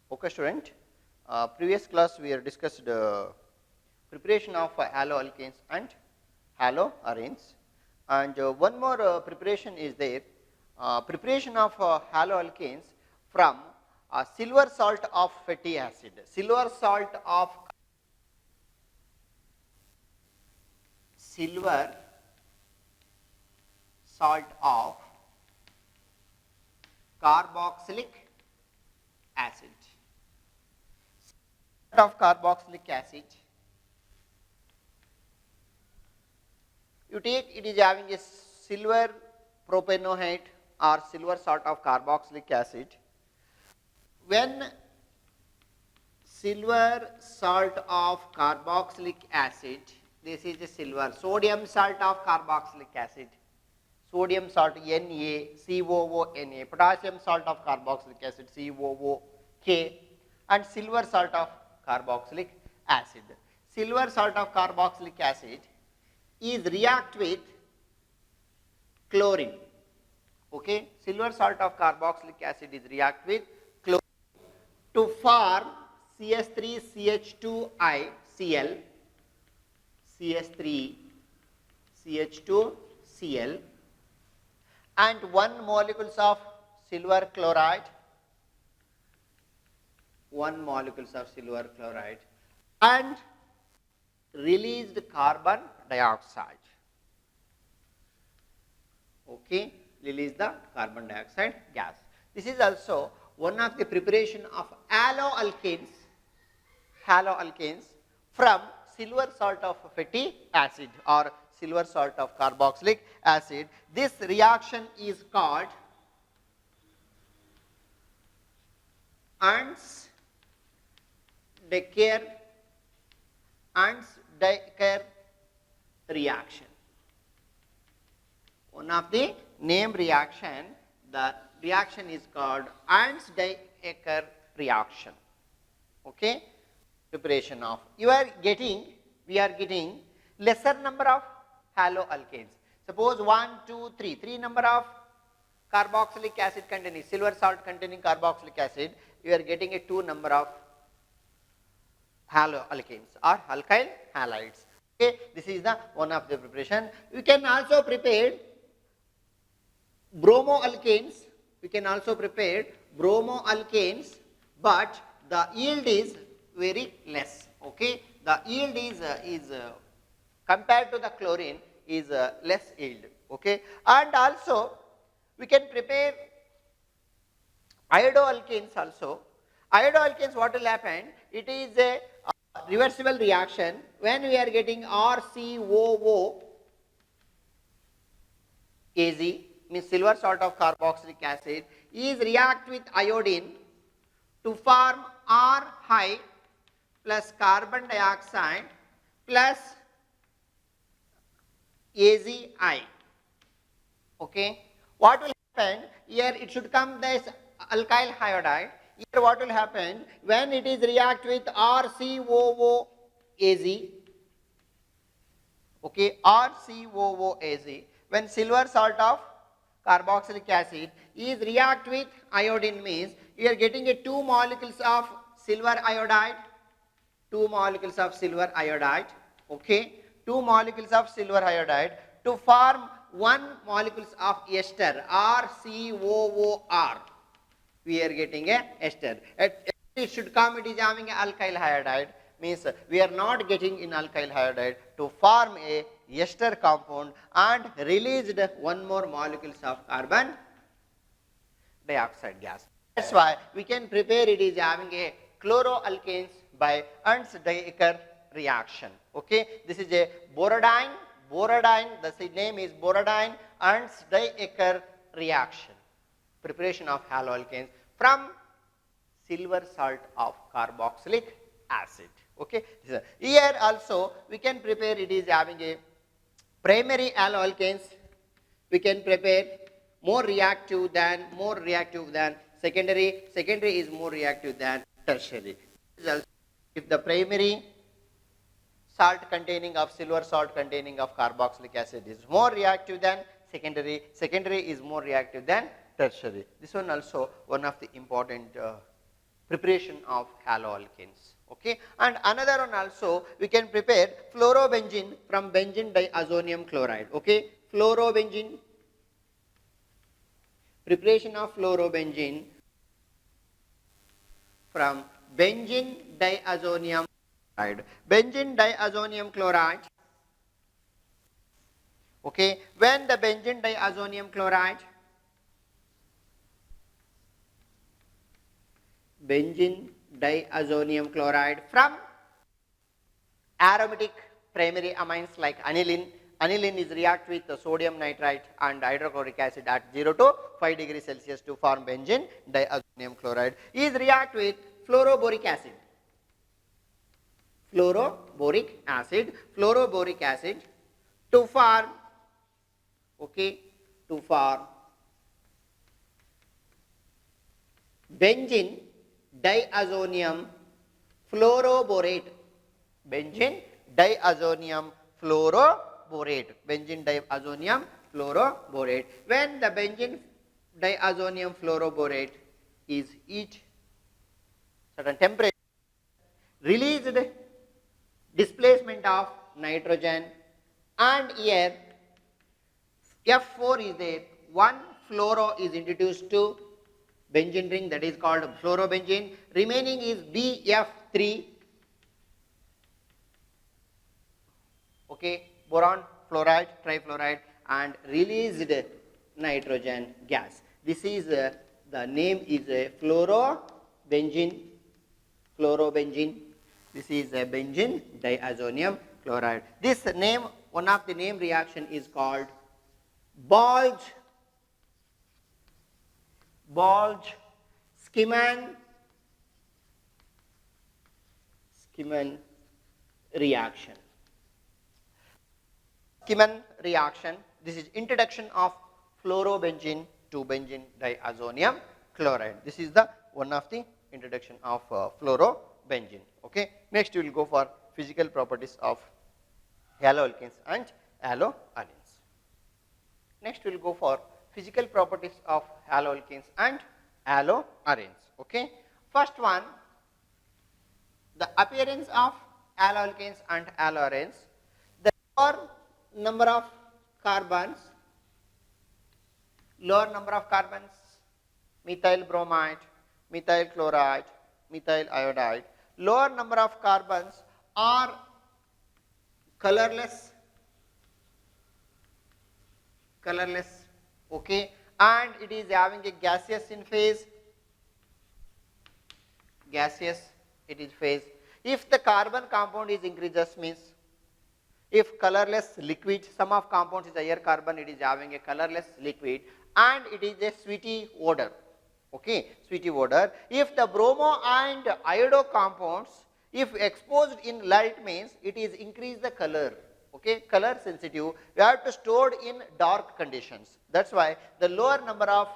Okay, student. Previous class we have discussed preparation of haloalkanes and haloarenes, and one more preparation is there. Preparation of haloalkanes from silver salt of fatty acid. Silver salt of carboxylic acid. Of carboxylic acid, you take it is having a silver propanoate or silver salt of carboxylic acid. When silver salt of carboxylic acid, this is the silver, sodium salt of carboxylic acid, sodium salt NaCOONa, potassium salt of carboxylic acid COOK, and silver salt of carboxylic acid. Silver salt of carboxylic acid is react with chlorine. Okay, silver salt of carboxylic acid is react with chlorine to form CS3CH2I Cl, CS3CH2Cl, and 1 molecules of silver chloride, 1 molecules of silver chloride, and released carbon dioxide. Okay, release the carbon dioxide gas. This is also one of the preparation of haloalkanes from silver salt of fatty acid or silver salt of carboxylic acid. This reaction is called Ernst-Decker reaction. One of the name reaction, the reaction is called Ernst-Decker reaction. Okay, preparation of we are getting lesser number of haloalkanes. Suppose 1, 2, 3 number of carboxylic acid containing silver salt containing carboxylic acid, you are getting a 2 number of haloalkanes or alkyl halides. Okay, this is the one of the preparation. You can also prepare bromoalkanes. We can also prepare bromoalkanes, but the yield is very less. Okay, the yield is compared to the chlorine is less yield. Okay, and also we can prepare iodoalkanes also. Iodoalkanes, what will happen? It is a reversible reaction. When we are getting RCOO Az, means silver salt of carboxylic acid, is react with iodine to form R high plus carbon dioxide plus AzI. Okay, what will happen here? It should come this alkyl iodide. Here what will happen when it is react with RCOO Az? Okay, RCOO Az, when silver salt of carboxylic acid is react with iodine, means you are getting a 2 molecules of silver iodide, 2 molecules of silver iodide. Okay, 2 molecules of silver iodide to form 1 molecules of ester RCOOR. We are getting a ester. It should come, it is having alkyl iodide, means we are not getting in alkyl iodide to form a ester compound and released 1 more molecules of carbon dioxide gas. That's why we can prepare it is having a chloroalkanes by Ernst-Decker reaction. Okay, this is a borodine, the name is borodine Ernst-Decker reaction. Preparation of haloalkanes from silver salt of carboxylic acid. Okay, here also we can prepare it is having a primary haloalkanes. We can prepare more reactive than secondary. Secondary is more reactive than tertiary. If the primary salt containing of silver salt containing of carboxylic acid is more reactive than secondary, secondary is more reactive than tertiary. This one also one of the important preparation of haloalkanes. Okay, and another one also we can prepare fluorobenzene from benzene diazonium chloride. Okay, fluorobenzene, preparation of fluorobenzene from benzene diazonium chloride. Benzene diazonium chloride. Okay, when the benzene diazonium chloride, benzene diazonium chloride from aromatic primary amines like aniline. Aniline is react with the sodium nitrite and hydrochloric acid at 0 to 5 degrees Celsius to form benzene diazonium chloride. Is react with fluoroboric acid. Fluoroboric acid to form, okay, to form benzene diazonium fluoroborate. Benzene diazonium fluoroborate. Benzene diazonium fluoroborate. When the benzene diazonium fluoroborate is at certain temperature, released displacement of nitrogen, and here F4 is there, one fluoro is introduced to benzene ring, that is called fluorobenzene. Remaining is BF3, okay, boron, fluoride, trifluoride, and released nitrogen gas. This is the name is fluorobenzene. This is benzene diazonium chloride. This name, one of the name reaction is called Boltzmann reaction. Schimmeln reaction. This is introduction of fluorobenzene to benzene diazonium chloride. This is the one of the introduction of fluorobenzene. Okay. Next we will go for physical properties of haloalkanes and haloarenes. Next we will go for physical properties of haloalkanes and haloarenes. Okay. First one, the appearance of haloalkanes and haloarenes. The lower number of carbons, methyl bromide, methyl chloride, methyl iodide, lower number of carbons are colorless, okay, and it is having a gaseous in phase, it is phase. If the carbon compound is increases, means if colorless liquid, sum of compounds is higher carbon, it is having a colorless liquid and it is a sweety odor, okay, sweety odor. If the bromo and iodo compounds, if exposed in light, means it is increase the color, okay, color sensitive, we have to store in dark conditions. That's why the lower number of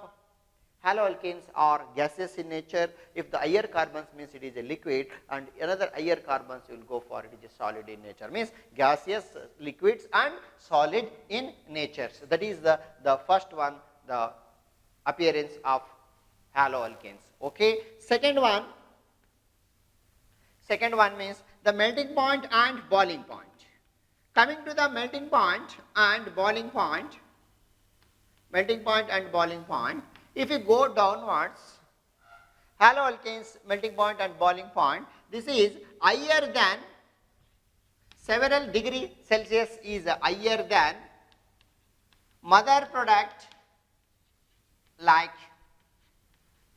haloalkanes are gaseous in nature. If the higher carbons, means it is a liquid, and another higher carbons you will go for it is a solid in nature, means gaseous, liquids and solid in nature. So that is the first one, the appearance of haloalkanes. Okay. Second one means the melting point and boiling point. Coming to the melting point and boiling point, if you go downwards, haloalkanes melting point and boiling point, this is higher than several degree Celsius, is higher than mother product like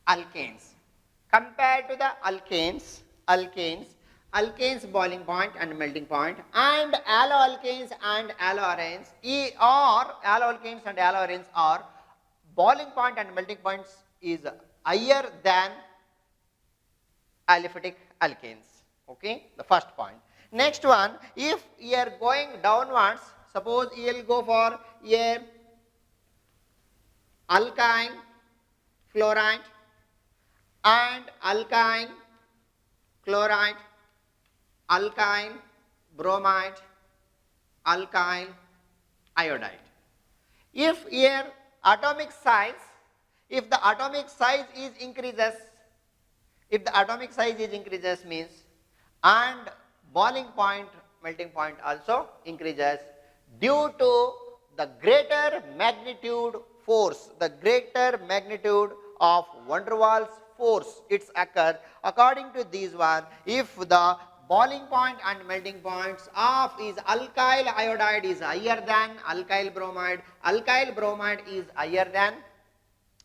alkanes. Compared to the alkanes boiling point and melting point, and haloalkanes and haloarenes are boiling point and melting points is higher than aliphatic alkanes. Okay, the first point. Next one, if you are going downwards, suppose you will go for a alkyne fluoride and alkyne chloride, alkyne bromide, alkyne iodide. If here atomic size, if the atomic size is increases, If the atomic size is increases means, and boiling point, melting point also increases due to the greater magnitude force, the greater magnitude of van der Waals force it's occur. According to this one, if the boiling point and melting points of is alkyl iodide is higher than alkyl bromide is higher than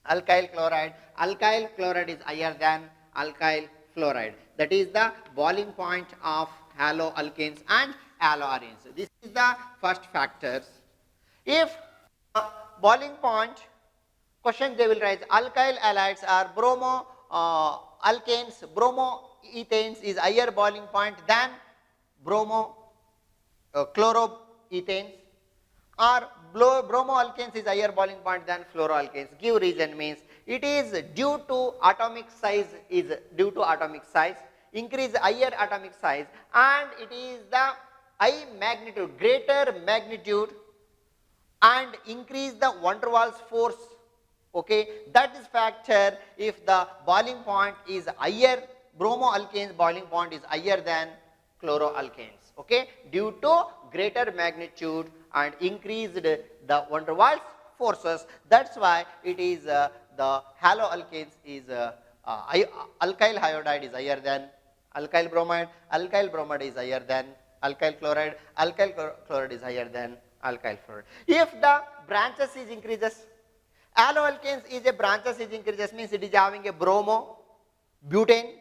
alkyl chloride is higher than alkyl fluoride. That is the boiling point of haloalkanes and haloarenes. This is the first factors. If boiling point, question they will raise, alkyl halides are alkanes, bromoethanes is higher boiling point than chloroethanes, or bromoalkanes is higher boiling point than fluoroalkanes. Give reason means it is due to atomic size, increase higher atomic size, and it is the high magnitude, greater magnitude, and increase the van der Waals force. Okay, that is factor. If the boiling point is higher, bromoalkanes boiling point is higher than chloroalkanes. Okay, due to greater magnitude and increased the van der Waals forces. That's why it is the haloalkanes is alkyl iodide is higher than alkyl bromide is higher than alkyl chloride is higher than alkyl fluoride. If the branches is increases, haloalkanes is a branches is increases means it is having a bromobutane,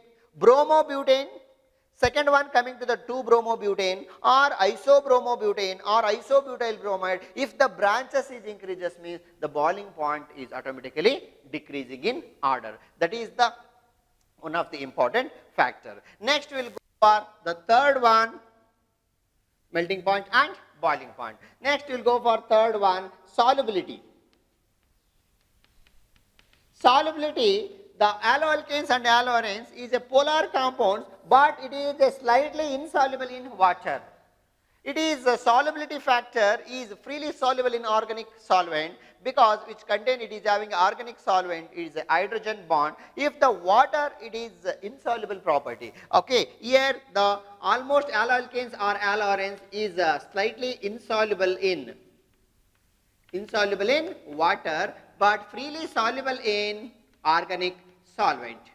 second one coming to the 2-bromobutane or isobromobutane or isobutyl bromide. If the branches is increases means the boiling point is automatically decreasing in order. That is the one of the important factor. Next we will go for the third one, melting point and boiling point. Next we will go for third one, solubility. Solubility, the haloalkanes and haloarenes is a polar compound, but it is slightly insoluble in water. It is a solubility factor is freely soluble in organic solvent, because which contain it is having organic solvent, it is a hydrogen bond. If the water, it is insoluble property. Okay, here the almost haloalkanes or haloarenes is slightly insoluble in water, but freely soluble in organic solvent.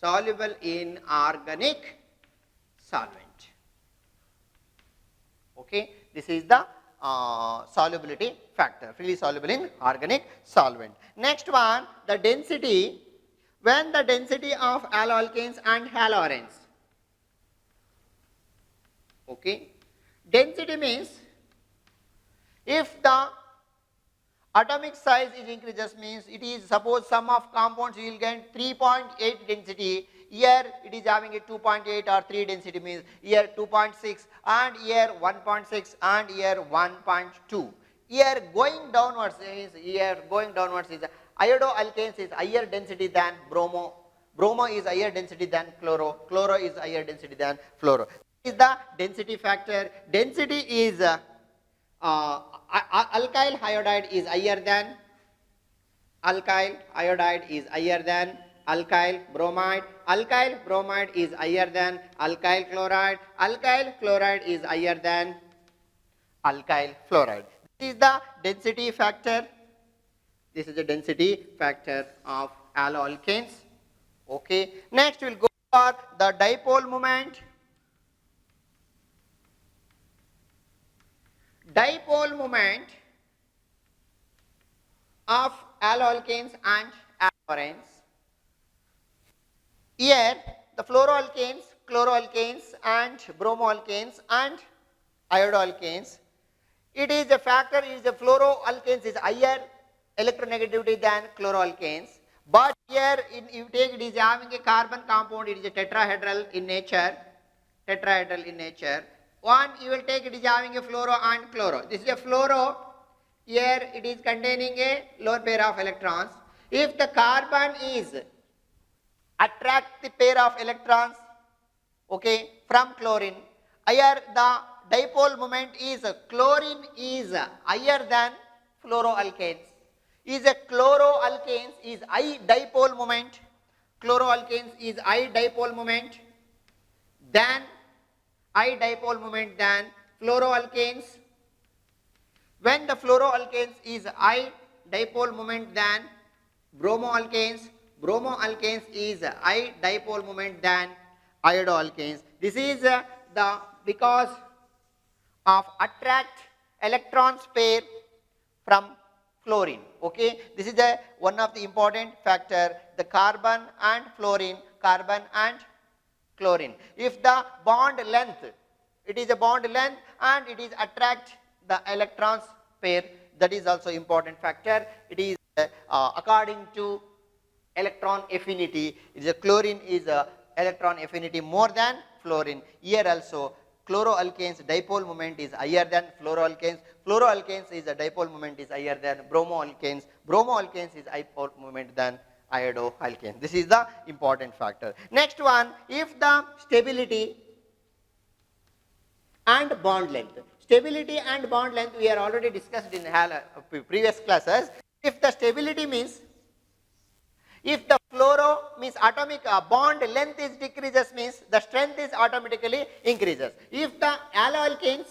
Soluble in organic solvent. Okay, this is the solubility factor, freely soluble in organic solvent. Next one, the density. When the density of haloalkanes and haloarenes. Okay, density means if the atomic size is increases means it is, suppose sum of compounds you will get 3.8 density, here it is having a 2.8 or 3 density means here 2.6 and here 1.6 and here 1.2. Here going downwards is iodoalkanes is higher density than bromo is higher density than chloro is higher density than fluoro. This is the density factor. Density is alkyl iodide is higher than alkyl bromide is higher than alkyl chloride is higher than alkyl fluoride. This is the density factor. This is the density factor of haloalkanes. Okay. Next we will go for the dipole moment. Dipole moment of haloalkanes and haloarenes. Here the fluoroalkanes, chloroalkanes and bromoalkanes and iodoalkanes. It is a factor, it is the fluoroalkanes is higher electronegativity than chloroalkanes. But here you take it is having a carbon compound, it is a tetrahedral in nature. One you will take it is having a fluoro and chloro. This is a fluoro. Here it is containing a lone pair of electrons. If the carbon is attract the pair of electrons, okay, from chlorine, here the dipole moment is chlorine is higher than fluoroalkanes. Is a chloroalkanes is high dipole moment, chloroalkanes is I dipole moment than fluoroalkanes. When the fluoroalkanes is I dipole moment than bromoalkanes, bromoalkanes is I dipole moment than iodoalkanes. This is the because of attract electrons pair from fluorine. Okay, this is the one of the important factor, the carbon and fluorine, carbon and chlorine. If the bond length, it is a bond length and it is attract the electrons pair, that is also important factor. It is according to electron affinity, is a chlorine is a electron affinity more than fluorine. Here also chloroalkanes dipole moment is higher than fluoroalkanes. Fluoroalkanes is a dipole moment is higher than bromoalkanes. Bromoalkanes is dipole moment than iodoalkanes. This is the important factor. Next one, if the stability and bond length. Stability and bond length we are already discussed in previous classes. If the stability means, if the fluoro means atomic bond length is decreases, means the strength is automatically increases. If the alloalkanes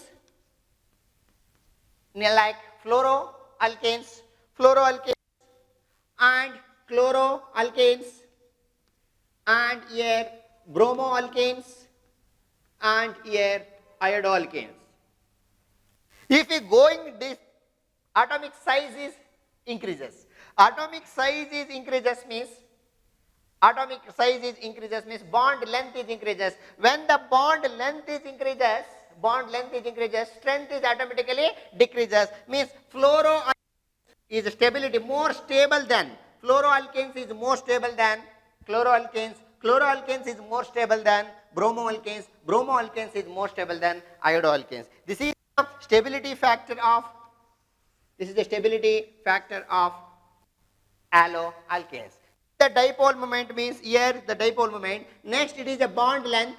like fluoroalkanes and chloroalkanes and here bromoalkanes and here iodoalkanes, if we going this atomic size is increases. Atomic size is increases means bond length is increases. When the bond length is increases, strength is automatically decreases. Means fluoro is stability more stable than fluoroalkanes is more stable than chloroalkanes. Chloroalkanes is more stable than bromoalkanes. Bromoalkanes is more stable than iodoalkanes. This is the stability factor of alloalkanes. The dipole moment means here the dipole moment. Next it is a bond length.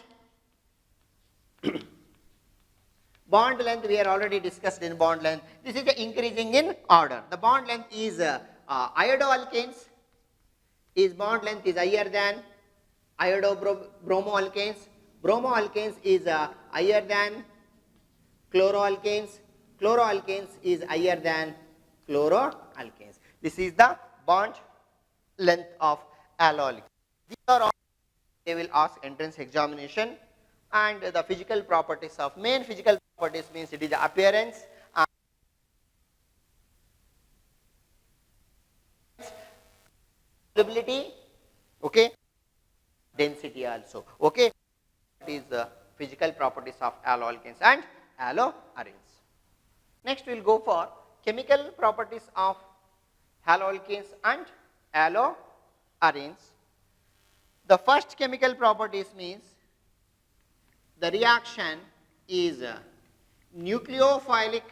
Bond length we are already discussed in bond length. This is the increasing in order. The bond length is iodoalkanes is bond length is higher than bromoalkanes. Bromoalkanes is higher than chloroalkanes. Chloroalkanes is higher than chloroalkanes. This is the bond length of alloalkanes. These are all they will ask entrance examination. And the physical properties of main physical properties means it is the appearance, solubility, okay, density also. Okay, it is the physical properties of alloalkanes and alloarenes. Next we will go for chemical properties of haloalkanes and alloarenes. The first chemical properties means the reaction is nucleophilic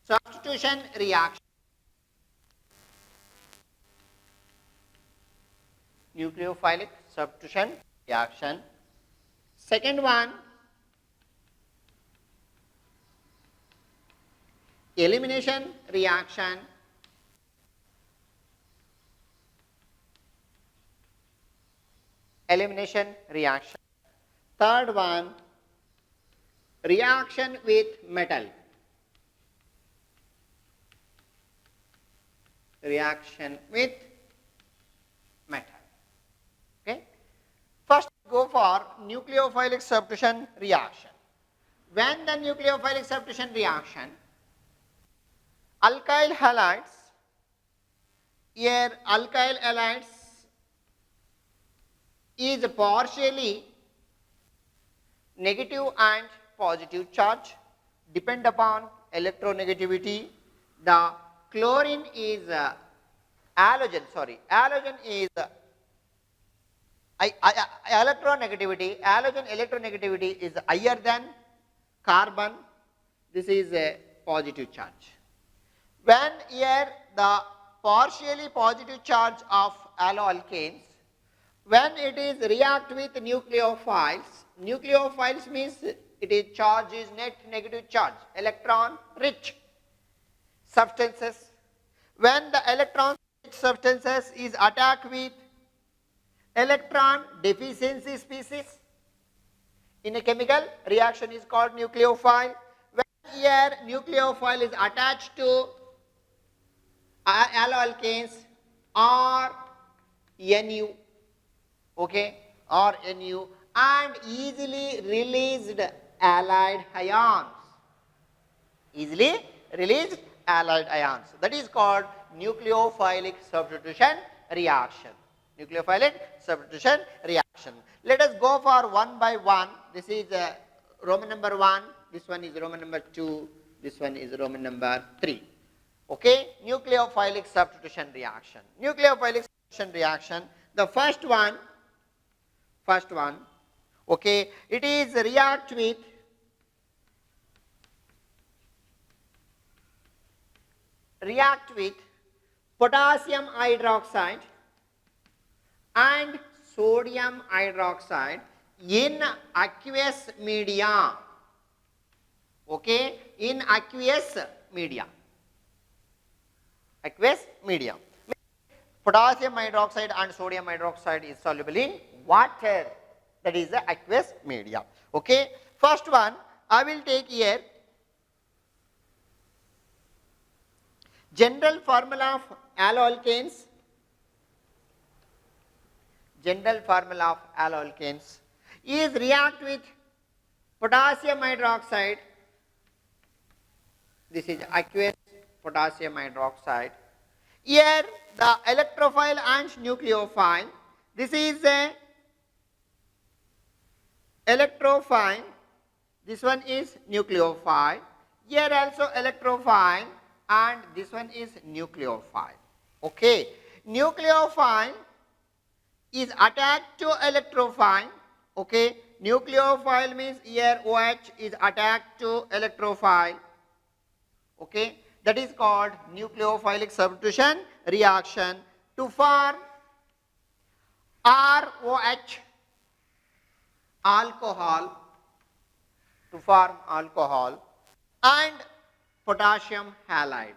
substitution reaction. Nucleophilic substitution reaction. Second one, elimination reaction. Third one, reaction with metal. Okay. First go for nucleophilic substitution reaction. When the nucleophilic substitution reaction, alkyl halides, here alkyl halides is partially negative and positive charge, depend upon electronegativity. The chlorine is halogen is electronegativity is higher than carbon. This is a positive charge. When here the partially positive charge of alloalkanes, when it is react with nucleophiles means it is charge is net negative charge, electron rich. substances. When the electron substances is attacked with electron deficiency species, in a chemical reaction is called nucleophile. When here nucleophile is attached to alloalkanes or Nu, okay, or Nu, and easily released allied ions, easily released allied ions. That is called nucleophilic substitution reaction. Nucleophilic substitution reaction. Let us go for one by one. This is Roman number 1, this one is Roman number 2, this one is Roman number 3. Okay, nucleophilic substitution reaction. Nucleophilic substitution reaction, the first one, okay, it is react with potassium hydroxide and sodium hydroxide in aqueous media. Okay, in aqueous media. Aqueous media. Potassium hydroxide and sodium hydroxide is soluble in water. That is the aqueous media. Okay, first one I will take here. General formula of alloalkanes. General formula of alloalkanes is react with potassium hydroxide. This is aqueous potassium hydroxide. Here the electrophile and nucleophile. This is a electrophile. This one is nucleophile. Here also electrophile and this one is nucleophile. Okay, nucleophile is attached to electrophile. Okay, nucleophile means here OH is attached to electrophile. Okay, that is called nucleophilic substitution reaction to form ROH, alcohol, and potassium halide.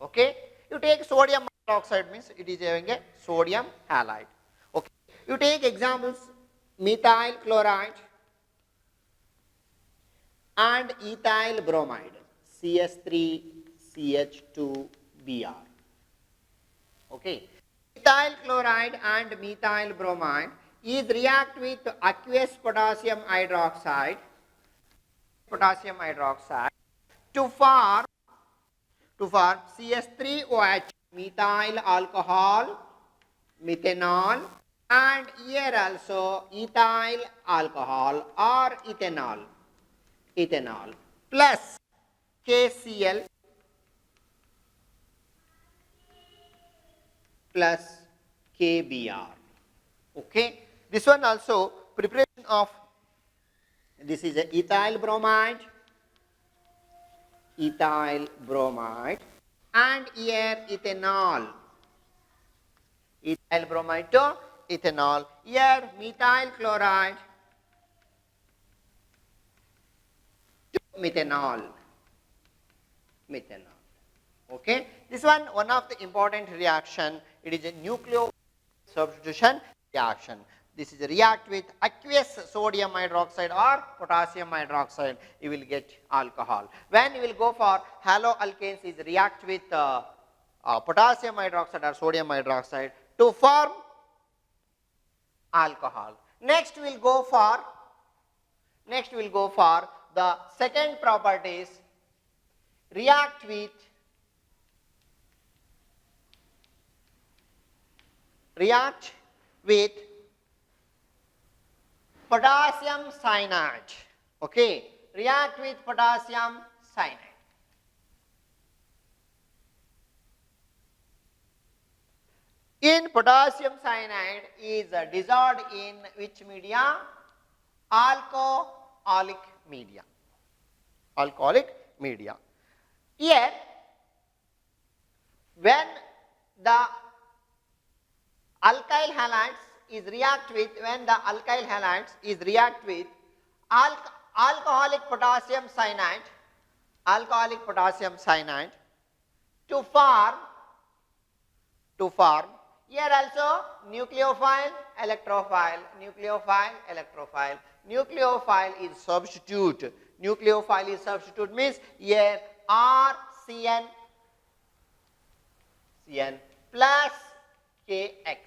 Okay, you take sodium hydroxide means it is having a sodium halide. Okay, you take examples methyl chloride and ethyl bromide, CS3CH2Br. Okay, ethyl chloride and methyl bromide is react with aqueous potassium hydroxide to form CS3OH, methyl alcohol, methanol, and here also ethyl alcohol or ethanol plus KCl plus KBr. Okay, this one also preparation of, this is a ethyl bromide, and here ethanol, ethyl bromide to ethanol, here methyl chloride to methanol. Okay, this one of the important reaction. It is a nucleophilic substitution reaction. This is a react with aqueous sodium hydroxide or potassium hydroxide, you will get alcohol. When you will go for haloalkanes, is react with potassium hydroxide or sodium hydroxide to form alcohol. Next we will go for the second properties, react with potassium cyanide. Okay, react with potassium cyanide. In potassium cyanide is dissolved in which media? Alcoholic media. Here, when the alkyl halides is react with alcoholic potassium cyanide, alcoholic potassium cyanide to form here also nucleophile, electrophile, nucleophile, electrophile. Nucleophile is substitute. Nucleophile is substitute means here RCN plus Kx.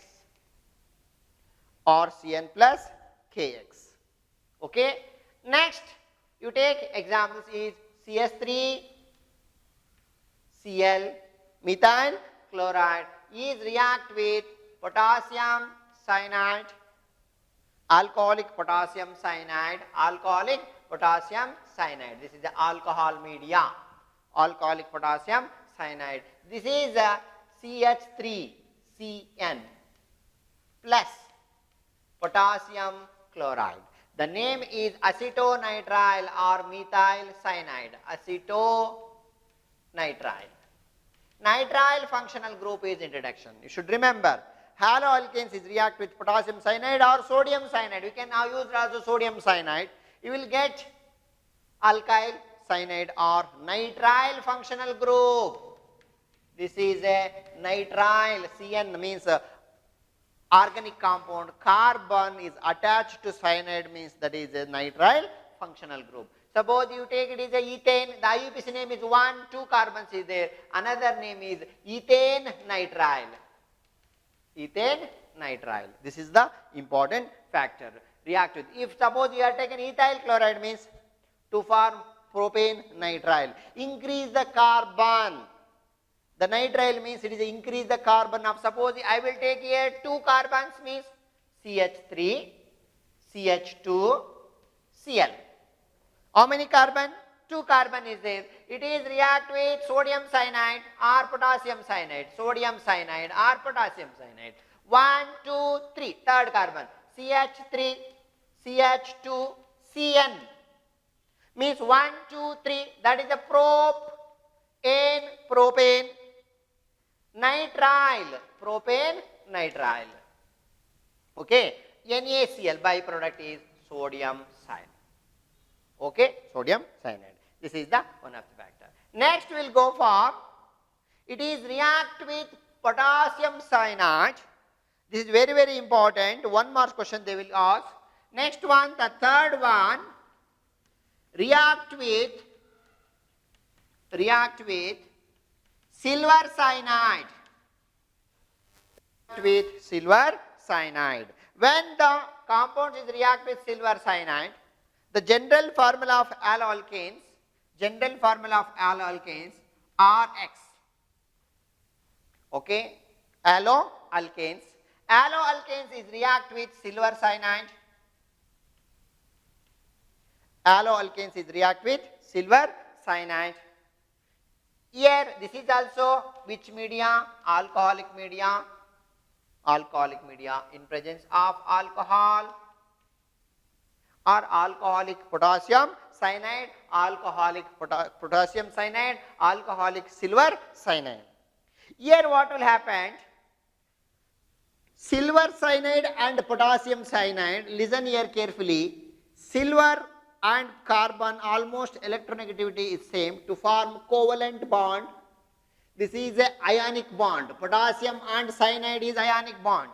RCN plus Kx. Okay. Next, you take examples is CS3, Cl, methyl chloride is react with potassium cyanide, alcoholic potassium cyanide, alcoholic potassium cyanide. This is the alcohol media, alcoholic potassium cyanide. This is a CH3CN plus potassium chloride. The name is acetonitrile or methyl cyanide, acetonitrile. Nitrile functional group is introduction. You should remember, haloalkanes is react with potassium cyanide or sodium cyanide. We can now use also sodium cyanide. You will get alkyl cyanide or nitrile functional group. This is a nitrile. CN means organic compound. Carbon is attached to cyanide means that is a nitrile functional group. Suppose you take it is a ethane, the IUPAC name is 1, 2 carbons is there, another name is ethane nitrile. Ethane nitrile. This is the important factor. React with. If suppose you are taken ethyl chloride means to form propane nitrile. Increase the carbon. The nitrile means it is increase the carbon of, suppose I will take here 2 carbons means CH3, CH2, Cl. How many carbon? 2 carbon is there. It is react with sodium cyanide or potassium cyanide. Sodium cyanide or potassium cyanide. 1, 2, 3. Third carbon. CH3, CH2, Cn. Means 1, 2, 3. That is the propane, nitrile. Propane, nitrile. Okay. NaCl byproduct is sodium cyanide. Okay, sodium cyanide. This is the one of the factor. Next we will go for, it is react with potassium cyanide. This is very, very important. One more question they will ask. Next one, the third one, react with silver cyanide. With silver cyanide. When the compound is react with silver cyanide, the general formula of alloalkanes, RX. Okay, alloalkanes is react with silver cyanide. Alloalkanes is react with silver cyanide. Here, this is also which media? Alcoholic media in presence of alcohol or alcoholic potassium cyanide, alcoholic potassium cyanide, alcoholic silver cyanide. Here what will happen? Silver cyanide and potassium cyanide, listen here carefully, silver and carbon almost electronegativity is same to form covalent bond. This is a ionic bond. Potassium and cyanide is ionic bond.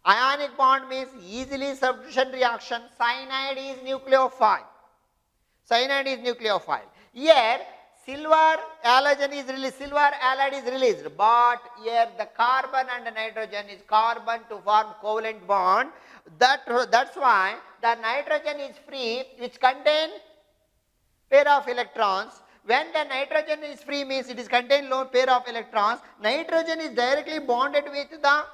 Ionic bond means easily substitution reaction. Cyanide is nucleophile. Here silver halogen is released, silver halide is released, but here the carbon and nitrogen is carbon to form covalent bond. That's why the nitrogen is free, which contain pair of electrons. When the nitrogen is free means it is contain lone pair of electrons. Nitrogen is directly bonded with the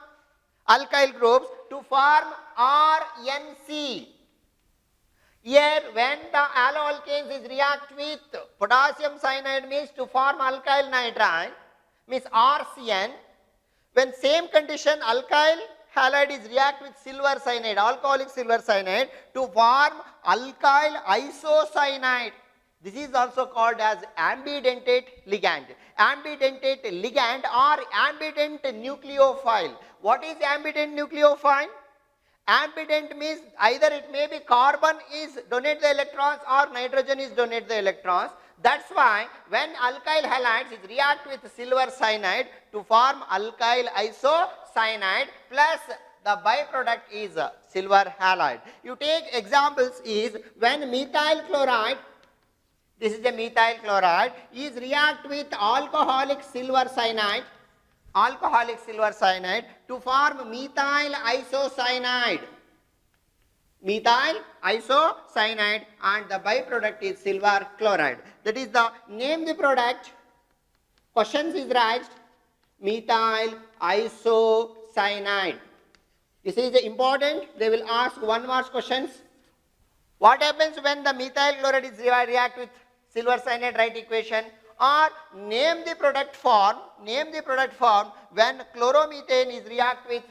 alkyl groups to form RNC. Here when the alloalkanes is react with potassium cyanide means to form alkyl nitride means RCN. When same condition alkyl halide is react with silver cyanide, alcoholic silver cyanide to form alkyl isocyanide. This is also called as ambidentate ligand. Ambidentate ligand or ambident nucleophile. What is ambident nucleophile? Ambident means either it may be carbon is donate the electrons or nitrogen is donate the electrons. That's why when alkyl halides is react with silver cyanide to form alkyl isocyanide plus the byproduct is silver halide. You take examples is when methyl chloride, this is a methyl chloride, is react with alcoholic silver cyanide to form methyl isocyanide. Methyl isocyanide and the byproduct is silver chloride. That is the name the product. Questions is raised. Methyl isocyanide. This is important. They will ask one more questions. What happens when the methyl chloride is react with silver cyanide? Write equation. Or name the product form when chloromethane is react with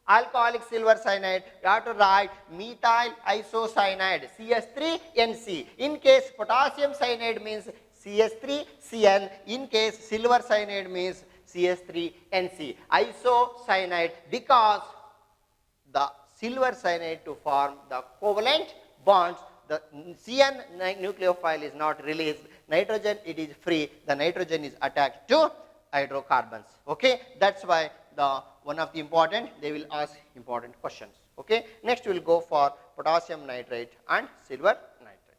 alcoholic silver cyanide. You have to write methyl isocyanide CS3NC. In case potassium cyanide means CS3Cl. In case silver cyanide means CS3NC. Isocyanide because the silver cyanide to form the covalent bonds, the CN nucleophile is not released. Nitrogen, it is free. The nitrogen is attached to hydrocarbons. Okay, that's why one of the important, they will ask important questions. Okay, next we will go for potassium nitrate and silver nitrate.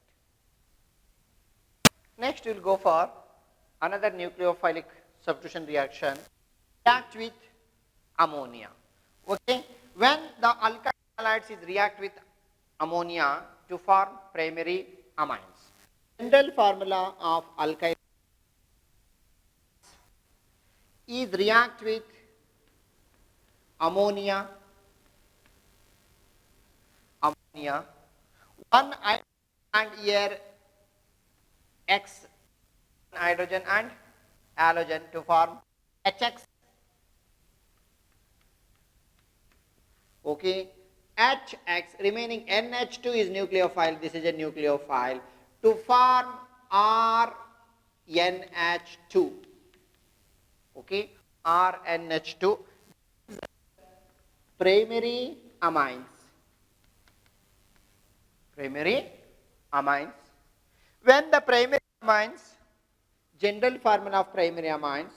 Next we will go for another nucleophilic substitution reaction, react with ammonia. Okay, when the alkyl halides is react with ammonia to form primary amines. General formula of alkyl is react with ammonia, one and here X hydrogen and halogen to form HX. Okay, HX remaining NH2 is nucleophile. This is a nucleophile to form RNH2. Okay, RNH2 primary amines. When the primary amines, general formula of primary amines,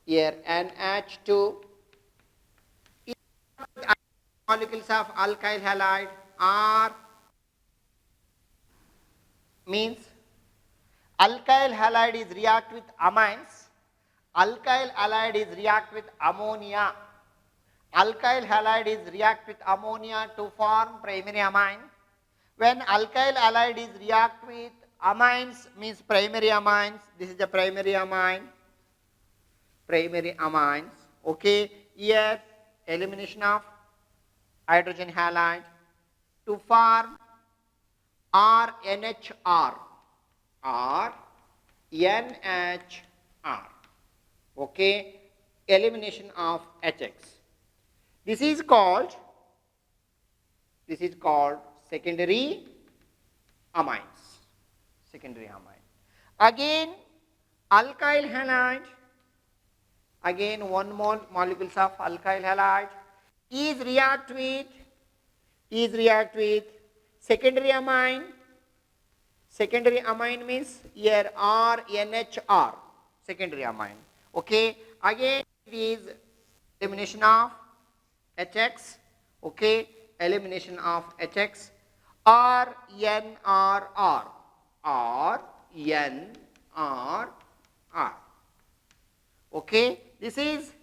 here NH2 is molecules of alkyl halide R means alkyl halide is react with amines, alkyl halide is react with ammonia, alkyl halide is react with ammonia to form primary amine. When alkyl halide is react with amines means primary amines, this is the primary amines. Okay, here elimination of hydrogen halide to form RNHR. Okay, elimination of HX. This is called secondary amines. Again, alkyl halide. Again, one more molecules of alkyl halide is react with secondary amine. Secondary amine means here RNHR, secondary amine. Okay, again it is elimination of HX. Okay, elimination of HX. RNRR. Okay, this is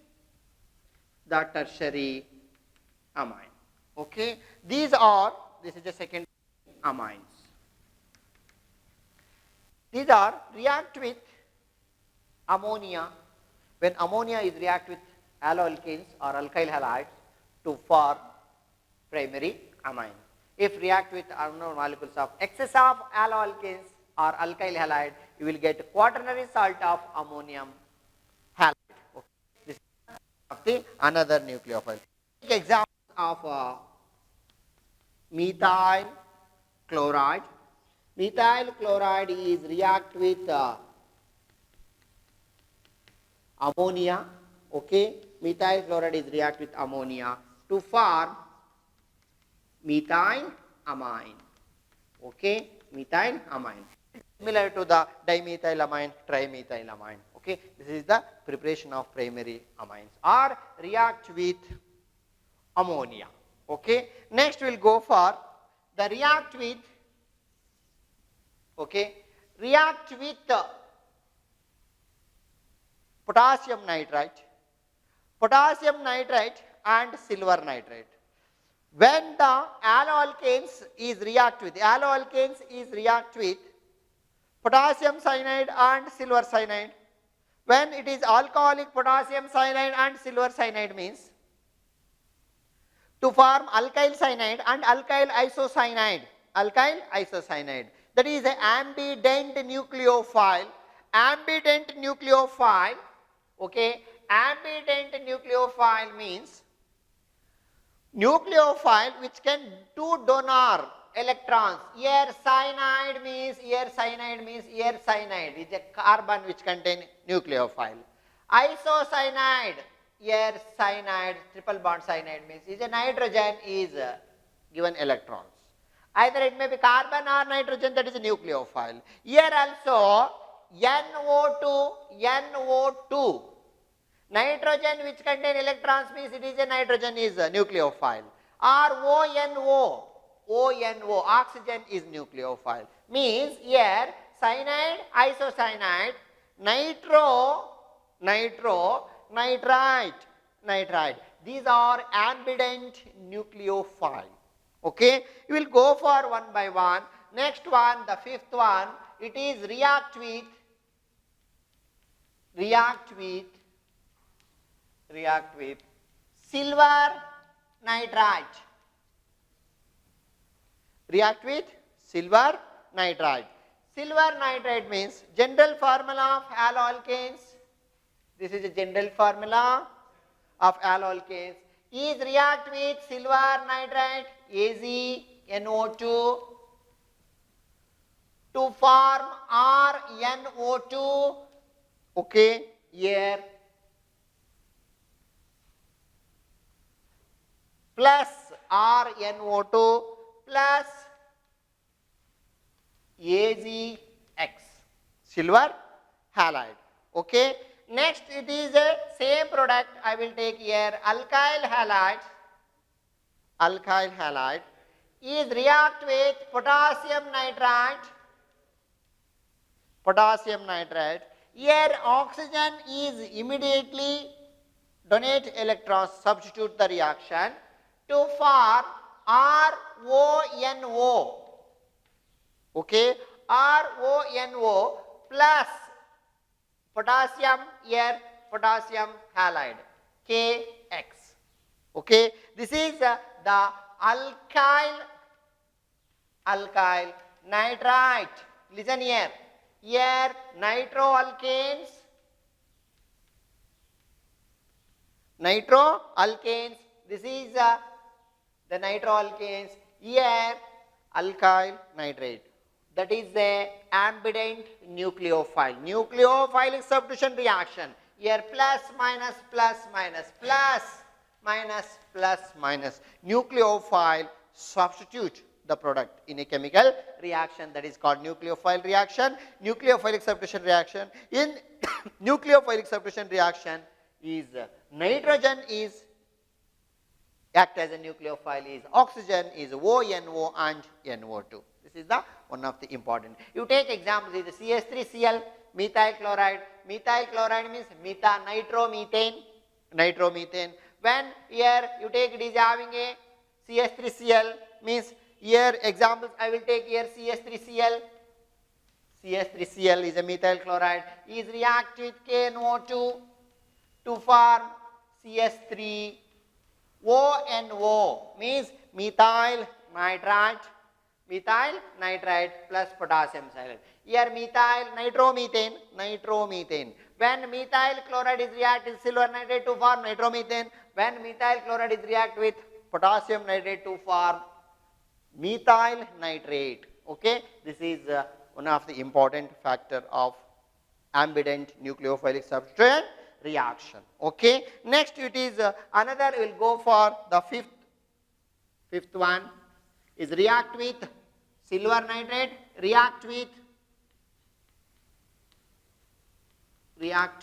the tertiary amine. Okay, this is the secondary amines. These are react with ammonia. When ammonia is react with haloalkanes or alkyl halides to form primary amine. If react with unknown molecules of excess of haloalkanes or alkyl halide, you will get quaternary salt of ammonium halide. Okay. This is of the another nucleophile. Take examples of methyl chloride. Methyl chloride is react with ammonia. Okay, methyl chloride is react with ammonia to form methyl amine. Okay, methylamine. Similar to the dimethylamine, trimethylamine. Okay, this is the preparation of primary amines or react with ammonia. Okay, next we'll go for the react with, okay, react with potassium nitrite, and silver nitrate. When the alloalkanes is react with potassium cyanide and silver cyanide. When it is alcoholic potassium cyanide and silver cyanide means to form alkyl cyanide and alkyl isocyanide. That is an ambident nucleophile. Okay, ambident nucleophile means nucleophile which can do donor electrons. Here cyanide means here cyanide is a carbon which contain nucleophile. Isocyanide, here cyanide, triple bond cyanide means is a nitrogen is given electrons. Either it may be carbon or nitrogen, that is a nucleophile. Here also NO2, nitrogen which contain electrons means it is a nitrogen is a nucleophile. Or ONO, oxygen is nucleophile. Means here cyanide, isocyanide, nitrite. These are ambident nucleophile. Okay, we will go for one by one. Next one, the fifth one, it is react with silver nitrite. React with silver nitrite. Silver nitrite means general formula of alloalkanes. This is a general formula of alloalkanes. Is react with silver nitrite AgNO2 to form RNO2. Okay, here plus RNO2 plus AgX, silver halide. Okay, next it is a same product. I will take here alkyl halide is react with potassium nitrite. Here oxygen is immediately donate electrons, substitute the reaction to form RONO. Okay, RONO plus potassium, here potassium halide KX. Okay, this is the alkyl nitrite. Listen here. Here nitroalkanes. This is the nitroalkanes. Here alkyl nitrate. That is the ambident nucleophile. Nucleophilic substitution reaction. Here plus minus. Nucleophile substitute the product in a chemical reaction, that is called nucleophile reaction. Nucleophilic substitution reaction. In nucleophilic substitution reaction is nitrogen is act as a nucleophile, is oxygen is ONO and NO2. This is the one of the important. You take example is the CH3Cl, methyl chloride. Methyl chloride means nitromethane. When here you take it is having a CH3Cl means here examples I will take here CH3Cl. CH3Cl is a methyl chloride is react with KNO2 to form CH3ONO means methyl nitrite plus potassium cyanide. Here methyl nitromethane. When methyl chloride is react with silver nitrate to form nitromethane. When methyl chloride is react with potassium nitrate to form methyl nitrate. Okay, this is one of the important factor of ambident nucleophilic substitution reaction. Okay, next it is another. We will go for the fifth one is react with silver nitrate react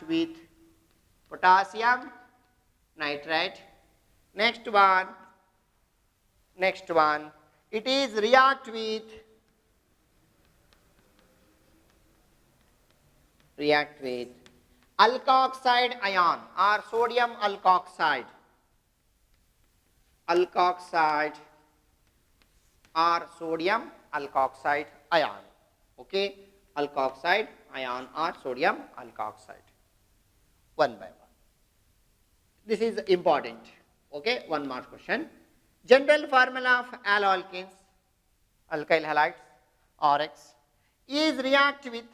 with potassium nitrate. Next one, it is react with alkoxide ion or sodium alkoxide or sodium alkoxide ion. Okay, alkoxide ion or sodium alkoxide. One by one. This is important. Okay, one more question. General formula of alloalkanes, alkyl halides, RX, is react with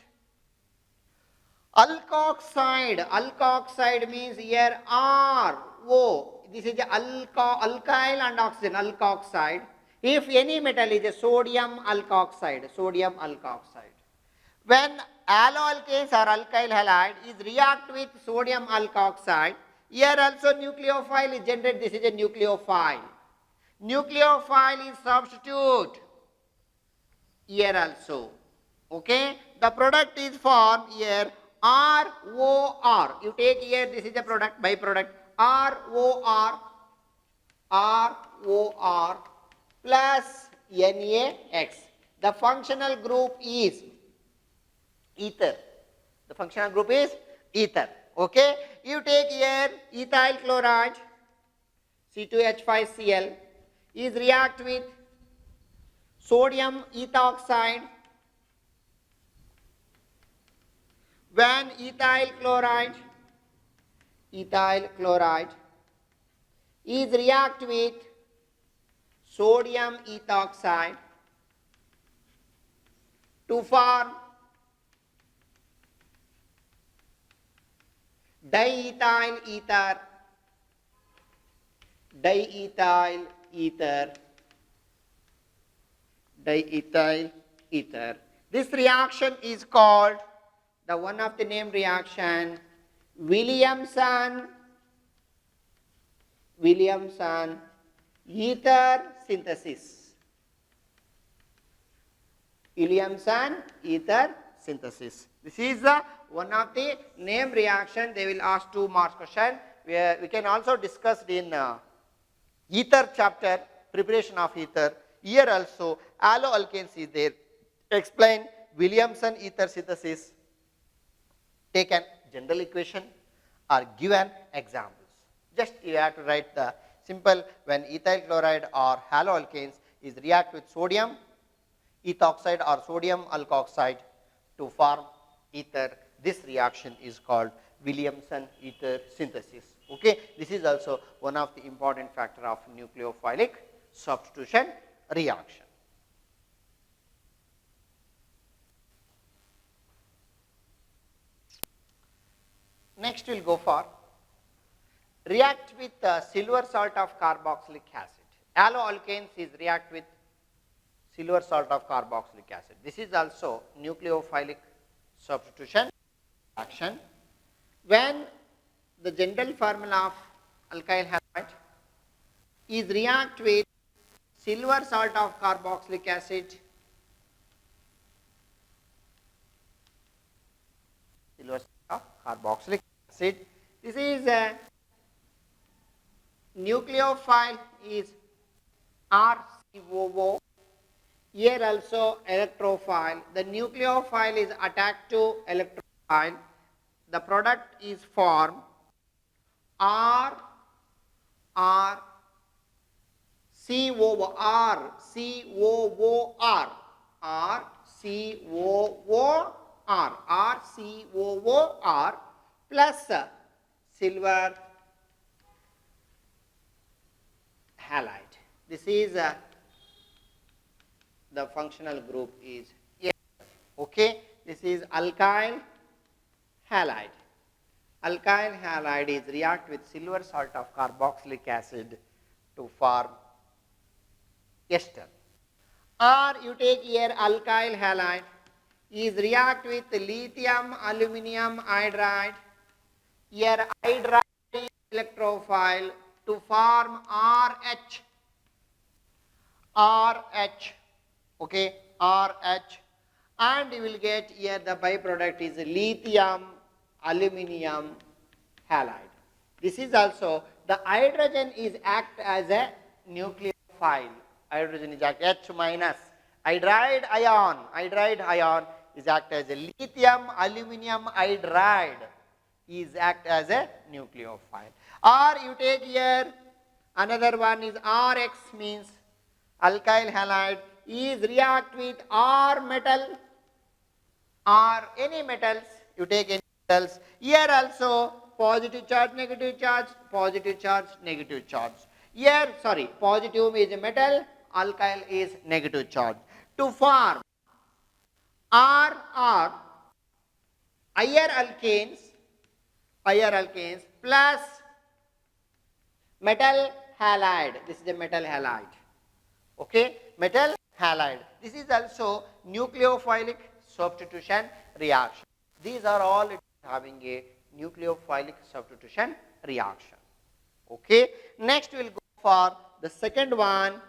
alkoxide. Alkoxide means here RO. This is the alkyl and oxygen, alkoxide. If any metal is a sodium alkoxide. When alloalkanes or alkyl halide is react with sodium alkoxide, here also nucleophile is generated. This is a nucleophile. Nucleophile is substitute here also. Okay, the product is formed here ROR. You take here, this is the product, byproduct, ROR plus NaX. The functional group is ether. Okay, you take here ethyl chloride C2H5Cl is react with sodium ethoxide. When ethyl chloride is react with sodium ethoxide to form diethyl ether. This reaction is called, the one of the name reaction, Williamson ether synthesis. This is the one of the name reaction. They will ask 2 marks question. We can also discuss in ether chapter, preparation of ether. Here also alloalkanes is there. Explain Williamson ether synthesis. Take an general equation or give an examples. Just you have to write the simple, when ethyl chloride or haloalkanes is react with sodium ethoxide or sodium alkoxide to form ether. This reaction is called Williamson ether synthesis. Okay, this is also one of the important factor of nucleophilic substitution reaction. Next we will go for react with silver salt of carboxylic acid. Alloalkanes is react with silver salt of carboxylic acid. This is also nucleophilic substitution reaction. When the general formula of alkyl halide is react with silver salt of carboxylic acid, this is a nucleophile is RCOO. Here also electrophile. The nucleophile is attached to electrophile. The product is formed RCOOR. Plus silver halide. This is the functional group is F. Okay, this is alkyl halide. Alkyl halide is react with silver salt of carboxylic acid to form ester. Or you take here alkyl halide is react with lithium aluminum hydride. Here hydride is electrophile to form RH. Okay, RH, and you will get here the byproduct is lithium aluminum halide. This is also the hydrogen is act as a nucleophile. Hydrogen is act H minus hydride ion is act as a lithium aluminum hydride is act as a nucleophile. Or you take here another one is RX means alkyl halide is react with R metal or any metals, you take any metals. Here also positive charge, negative charge, positive charge, negative charge. Here, sorry, positive is a metal, alkyl is negative charge. To form R higher alkanes plus metal halide. This is a metal halide. Okay, metal halide. This is also nucleophilic substitution reaction. These are all having a nucleophilic substitution reaction. Okay, next we will go for the second one,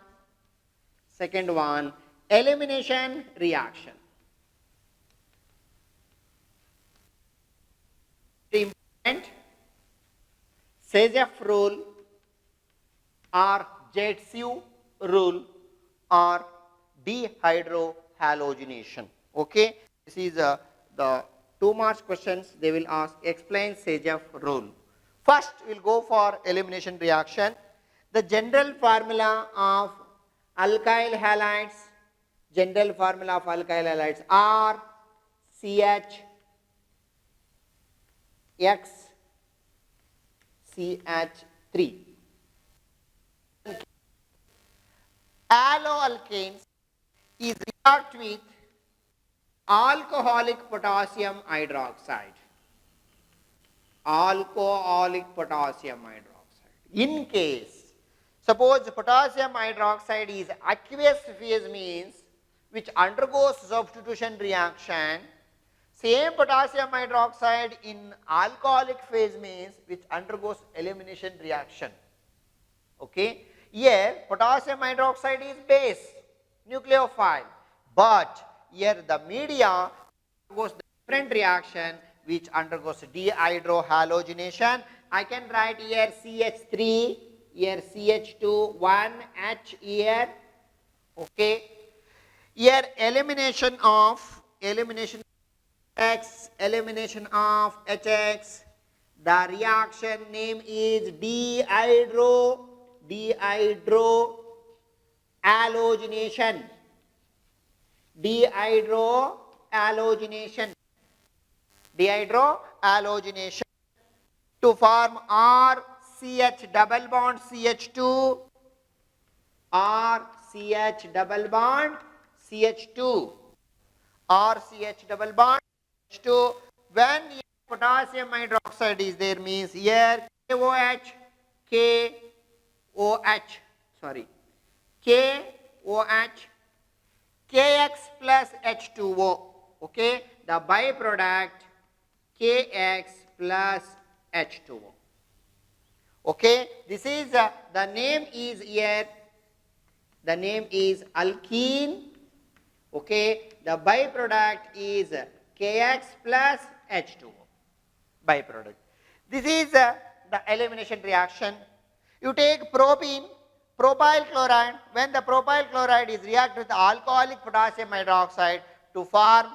elimination reaction. The important Sageff rule or Jetsue rule or dehydrohalogenation. Okay, this is the 2 marks questions they will ask. Explain Sageff rule. First we will go for elimination reaction. The general formula of alkyl halides, are CH3. Alloalkanes is react with alcoholic potassium hydroxide. In case, suppose potassium hydroxide is aqueous phase means which undergoes substitution reaction, same potassium hydroxide in alcoholic phase means which undergoes elimination reaction. Okay, here potassium hydroxide is base, nucleophile, but here the media undergoes different reaction which undergoes dehydrohalogenation. I can write here CH3, here CH2, 1H here. Okay, here elimination of HX, the reaction name is dehydrohalogenation. Dehydrohalogenation to form RCH double bond CH2, RCH double bond CH2, RCH double bond CH2. When potassium hydroxide is there means here KOH, KX plus H2O. Okay, the byproduct KX plus H2O. Okay, this is the name is here. The name is alkene. Okay, the byproduct is KX plus H2O. Byproduct. This is the elimination reaction. You take propyl chloride. When the propyl chloride is react with alcoholic potassium hydroxide to form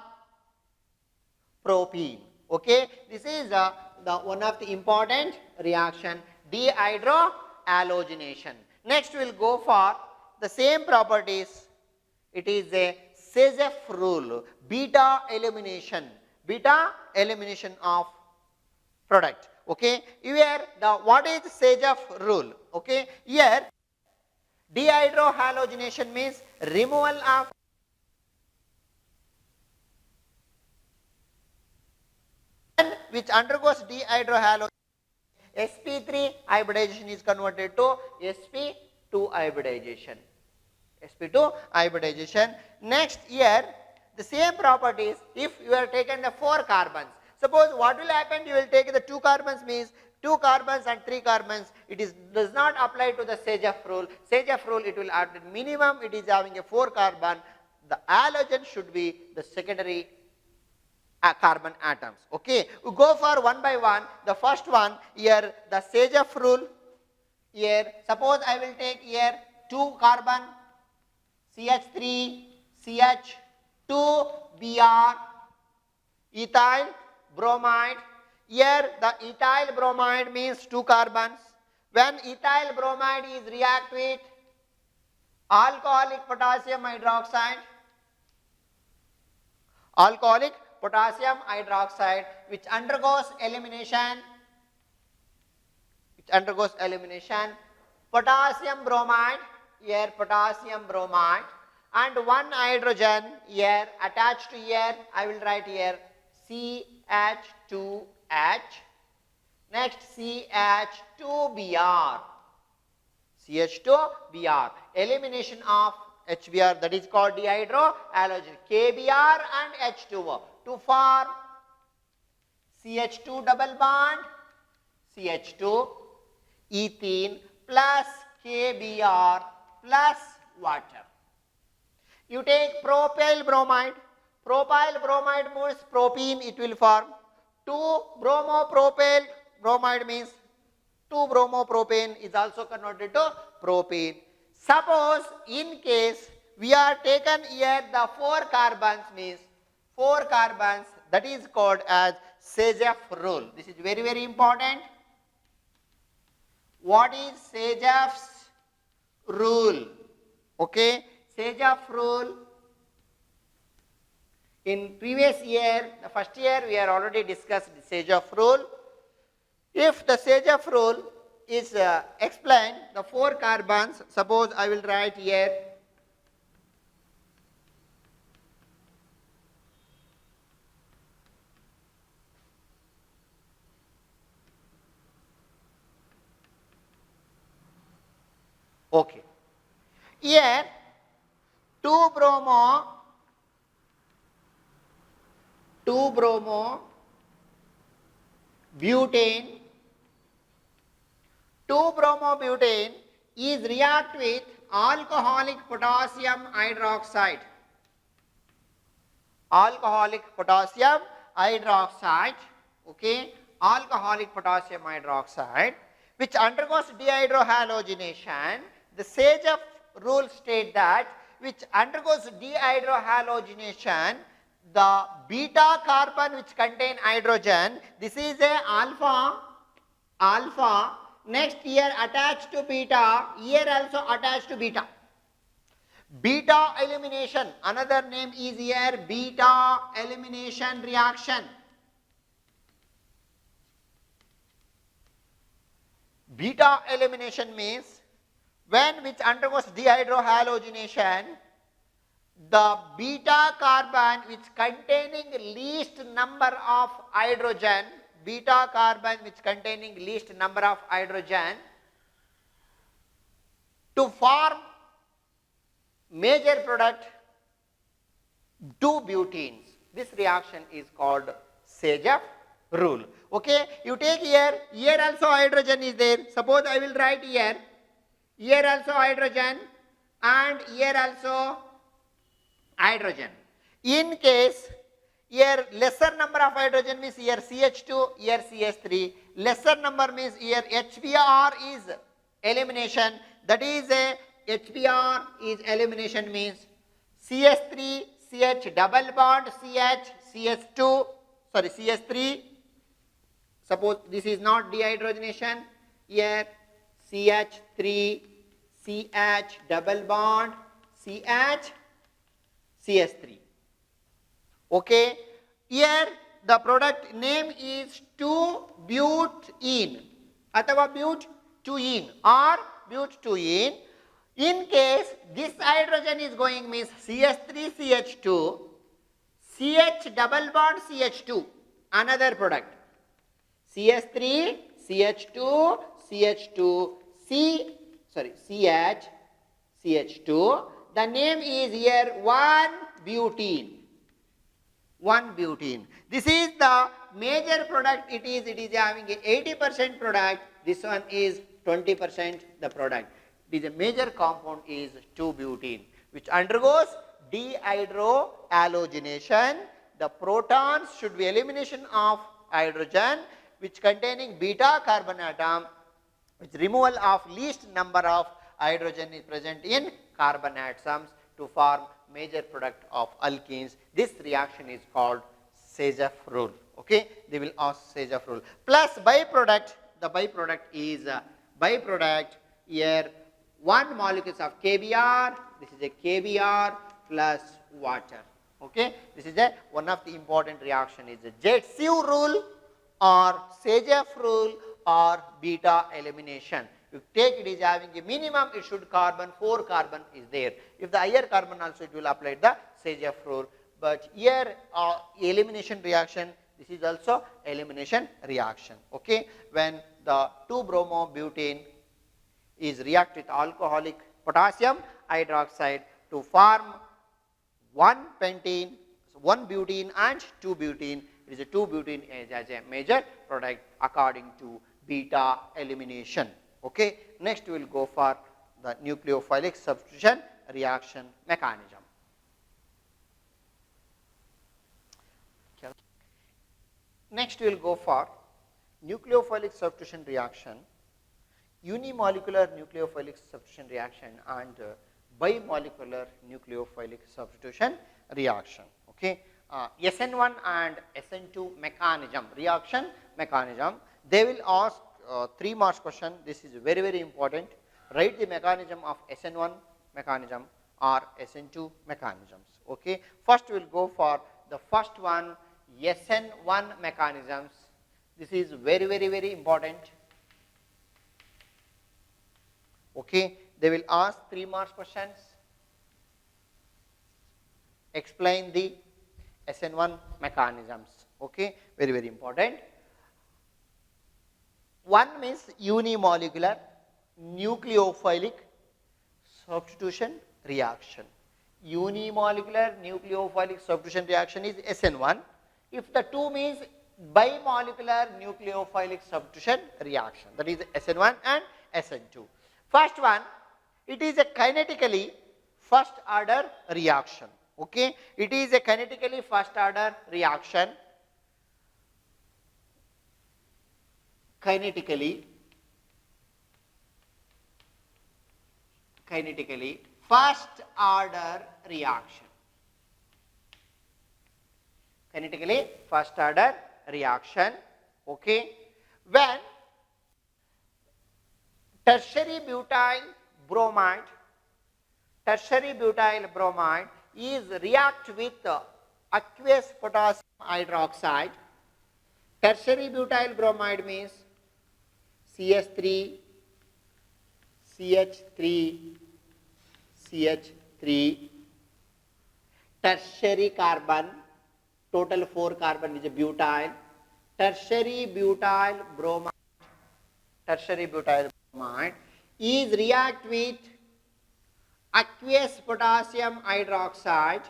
propene. Okay, this is the one of the important reaction, dehydrohalogenation. Next we will go for the same properties. It is a Sageff rule, beta elimination of product. Okay, here what is Sageff rule? Okay, here dehydrohalogenation means removal of which undergoes dehydrohalogenation. sp3 hybridization is converted to sp2 hybridization. Next here the same properties if you have taken the 4 carbons. Suppose what will happen, you will take the 2 carbons means 2 carbons and 3 carbons, it does not apply to the Sageff rule. Sageff rule, it will at minimum it is having a 4 carbon, the halogen should be the secondary carbon atoms. Okay, we go for one by one. The first one here, the Sageff rule. Here, suppose I will take here 2 carbon, CH3, CH2, Br, ethyl bromide. Here the ethyl bromide means 2 carbons. When ethyl bromide is react with alcoholic potassium hydroxide, which undergoes elimination, potassium bromide, here potassium bromide, and 1 hydrogen here attached to here, I will write here CH2H, next CH2Br, elimination of HBr, that is called dihydrohalogen, KBr and H2O to form CH2 double bond, CH2, ethene plus KBr plus water. You take propyl bromide means propene, it will form 2 bromopropyl bromide means 2 bromopropane is also converted to propane. Suppose in case we are taken here the 4 carbons means 4 carbons, that is called as Sageff rule. This is very, very important. What is Sageff's rule? Okay, Sageff rule. In previous year, the first year, we have already discussed the Sageff rule. If the Sageff rule is explained, the 4 carbons, suppose I will write here okay. Here 2 bromo butane, 2 bromobutane is react with alcoholic potassium hydroxide. Okay, alcoholic potassium hydroxide, which undergoes dehydrohalogenation. The Sageff rule state that which undergoes dehydrohalogenation, the beta carbon which contain hydrogen, this is a alpha, next here attached to beta, here also attached to beta. Beta elimination, another name is here beta elimination reaction. Beta elimination means when which undergoes dehydrohalogenation, the beta carbon which containing least number of hydrogen, to form major product 2 butenes. This reaction is called Sageff rule. Okay, you take here also hydrogen is there. Suppose I will write here also hydrogen and here also hydrogen. In case here lesser number of hydrogen means here CH2, here CH3, lesser number means here HBr is elimination, that is a HBr is elimination means CH3, CH double bond CH, CH3, suppose this is not dehydrogenation, here CH3, CH double bond CH, CH3. Okay, here the product name is 2-butene अथवा butene or butene. In case this hydrogen is going means CH3 CH2, CH double bond CH2, another product CH3 CH2 CH2 CH CH2. The name is here 1-butene. 1-butene. This is the major product. It is having a 80% product. This one is 20% the product. It is a major compound is 2-butene, which undergoes dehydrohalogenation. The protons should be elimination of hydrogen which containing beta carbon atom, which removal of least number of hydrogen is present in carbon atoms to form major product of alkenes. This reaction is called Sajoff rule. Okay, they will ask Sajoff rule. Plus byproduct, the byproduct is byproduct here 1 molecules of KBr. This is a KBr plus water. Okay, this is a one of the important reaction is the Jet-Siw rule or Sajoff rule or beta elimination. You take it is having a minimum, it should carbon, 4 carbon is there. If the higher carbon also it will apply the Sajoff rule. But here elimination reaction, this is also elimination reaction. Okay, when the 2-bromobutane is react with alcoholic potassium hydroxide to form 1 pentene, 1 butene and 2 butene. It is a 2 butene as a major product according to beta elimination. Okay. Next we will go for the nucleophilic substitution reaction mechanism. Next we will go for nucleophilic substitution reaction, unimolecular nucleophilic substitution reaction and bimolecular nucleophilic substitution reaction. Okay. SN1 and SN2 mechanism, reaction mechanism. They will ask 3 marks question. This is very, very important. Write the mechanism of SN1 mechanism or SN2 mechanisms. Okay. First we will go for the first one, SN1 mechanisms. This is very, very, very important. Okay. They will ask 3 marks questions. Explain the SN1 mechanisms. Okay. Very, very important. One means unimolecular nucleophilic substitution reaction. Unimolecular nucleophilic substitution reaction is SN1. If the 2 means bimolecular nucleophilic substitution reaction, that is SN1 and SN2. First one, it is a kinetically first order reaction. Okay, it is a kinetically first order reaction. Kinetically first order reaction. Kinetically first order reaction. Okay, when tertiary butyl bromide is react with aqueous potassium hydroxide. Tertiary butyl bromide means CH3, CH3, CH3, tertiary carbon, total 4 carbon is a butyl. Tertiary butyl bromide is react with aqueous potassium hydroxide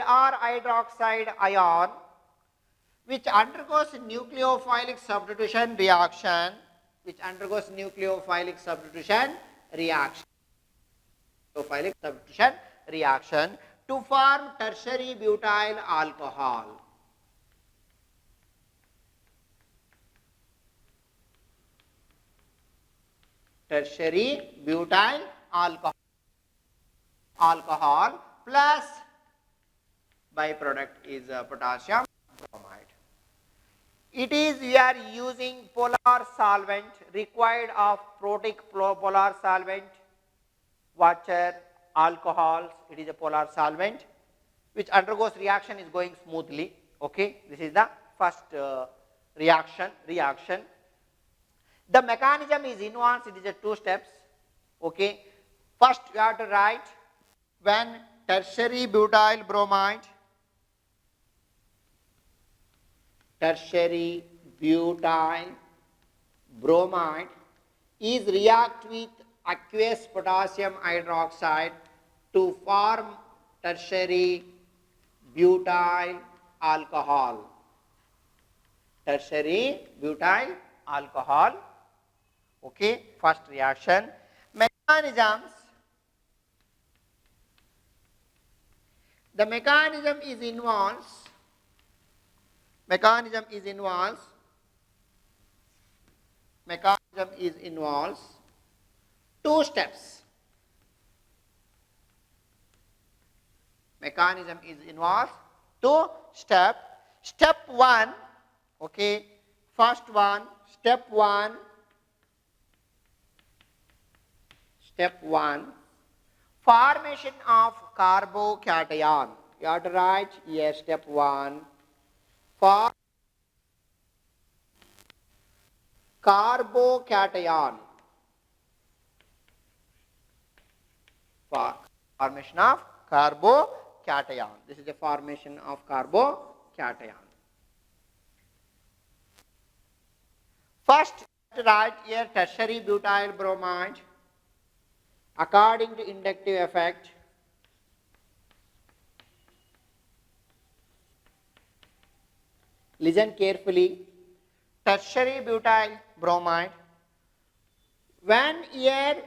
or hydroxide ion, which undergoes nucleophilic substitution reaction, to form tertiary butyl alcohol. Tertiary butyl alcohol plus byproduct is potassium bromide. It is we are using polar solvent required of protic polar solvent, water, alcohols. It is a polar solvent which undergoes reaction is going smoothly. Okay, this is the first reaction. The mechanism is involved. It is a 2 steps. Okay, first you have to write when tertiary butyl bromide is react with aqueous potassium hydroxide to form tertiary butyl alcohol. Okay, first reaction. Mechanisms The mechanism is involves two steps. Mechanism is involves two steps. Step 1, okay, first one, step 1, formation of carbocation. You have to write here step 1, for carbocation. Formation of carbocation. This is the formation of carbocation. First, write here tertiary butyl bromide. According to inductive effect, listen carefully. Tertiary butyl bromide. When here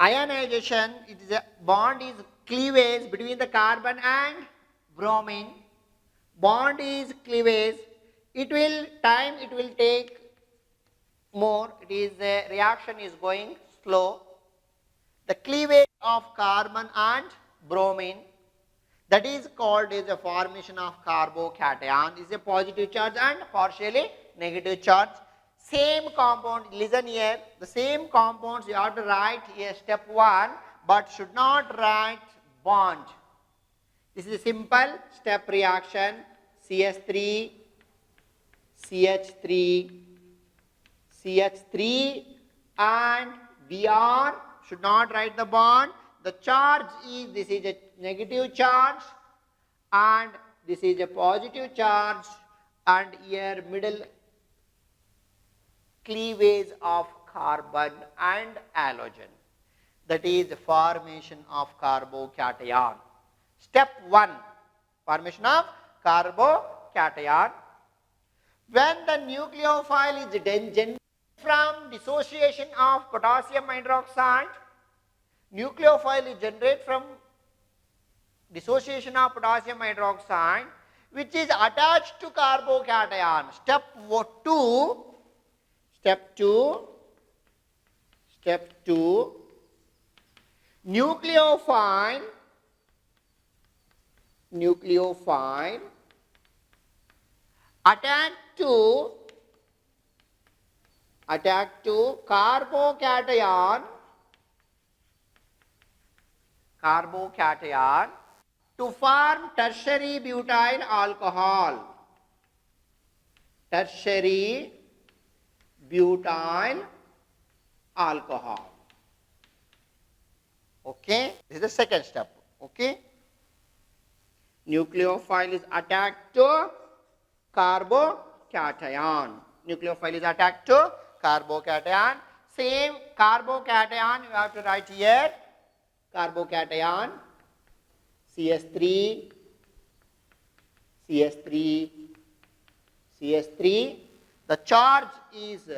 ionization, it is a bond is cleavage between the carbon and bromine. Bond is cleavage. It will take more. It is the reaction is going slow. The cleavage of carbon and bromine, that is called as a formation of carbocation, is a positive charge and partially negative charge. Same compound, listen here, the same compounds you have to write here step 1, but should not write bond. This is a simple step reaction, CH3, CH3 and Br, should not write the bond. The charge is, this is a negative charge and this is a positive charge, and here middle cleavage of carbon and halogen. That is the formation of carbocation. Step 1, formation of carbocation. When the nucleophile is generated from dissociation of potassium hydroxide, nucleophile is generated from dissociation of potassium hydroxide, which is attached to carbocation. Step 2, nucleophile attack to carbocation to form tertiary butyl alcohol. Okay, this is the second step. Okay, nucleophile is attacked to carbocation. Same carbocation you have to write here. Carbocation, CH3. The charge is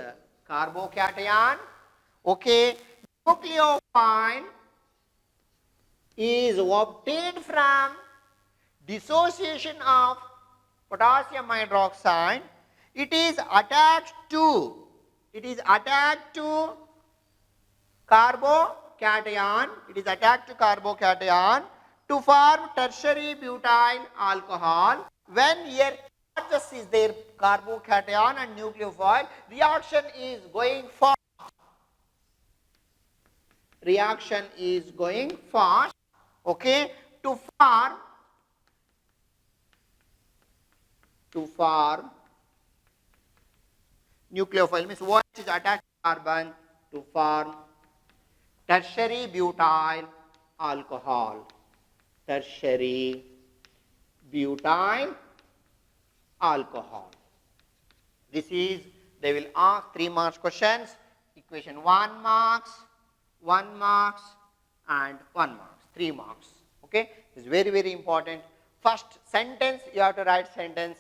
carbocation. Okay, nucleophile is obtained from dissociation of potassium hydroxide. It is attached to carbocation. To form tertiary butyl alcohol. When here charges is there, carbocation and nucleophile, reaction is going fast. Okay, to form nucleophile means what is attached to carbon to form tertiary butyl alcohol. This is, they will ask 3 marks questions. Equation 1 marks, 1 marks and 1 marks, 3 marks. Okay, this is very, very important. First sentence, you have to write sentence.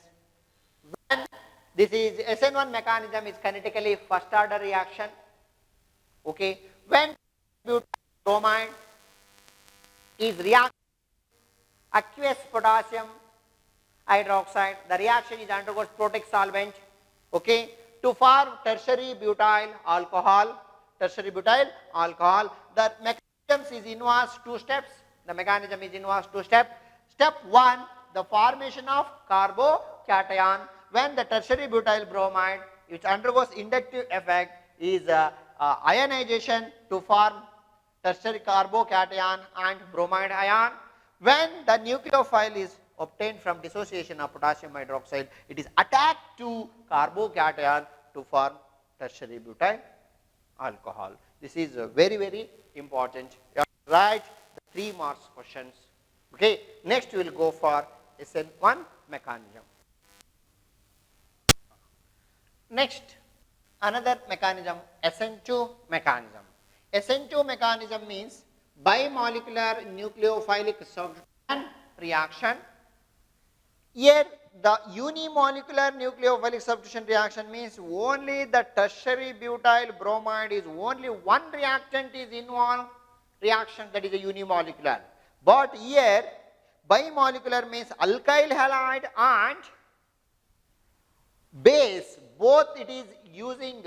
When this is SN1 mechanism is kinetically first order reaction. Okay, when butyl bromide is reacted aqueous potassium hydroxide. The reaction is undergoes protic solvent, okay, to form tertiary butyl alcohol. Tertiary butyl alcohol. The mechanism is involves two steps. The mechanism is involves two steps. Step 1, the formation of carbocation. When the tertiary butyl bromide, which undergoes inductive effect, is ionization to form tertiary carbocation and bromide ion. When the nucleophile is obtained from dissociation of potassium hydroxide, it is attacked to carbocation to form tertiary butyl alcohol. This is very, very important. You have to write the 3 marks questions. Okay. Next we will go for SN1 mechanism. Next, another mechanism, SN2 mechanism. SN2 mechanism means bimolecular nucleophilic substitution reaction. Here the unimolecular nucleophilic substitution reaction means only the tertiary butyl bromide is only one reactant is involved reaction, that is a unimolecular. But here bimolecular means alkyl halide and base, both it is using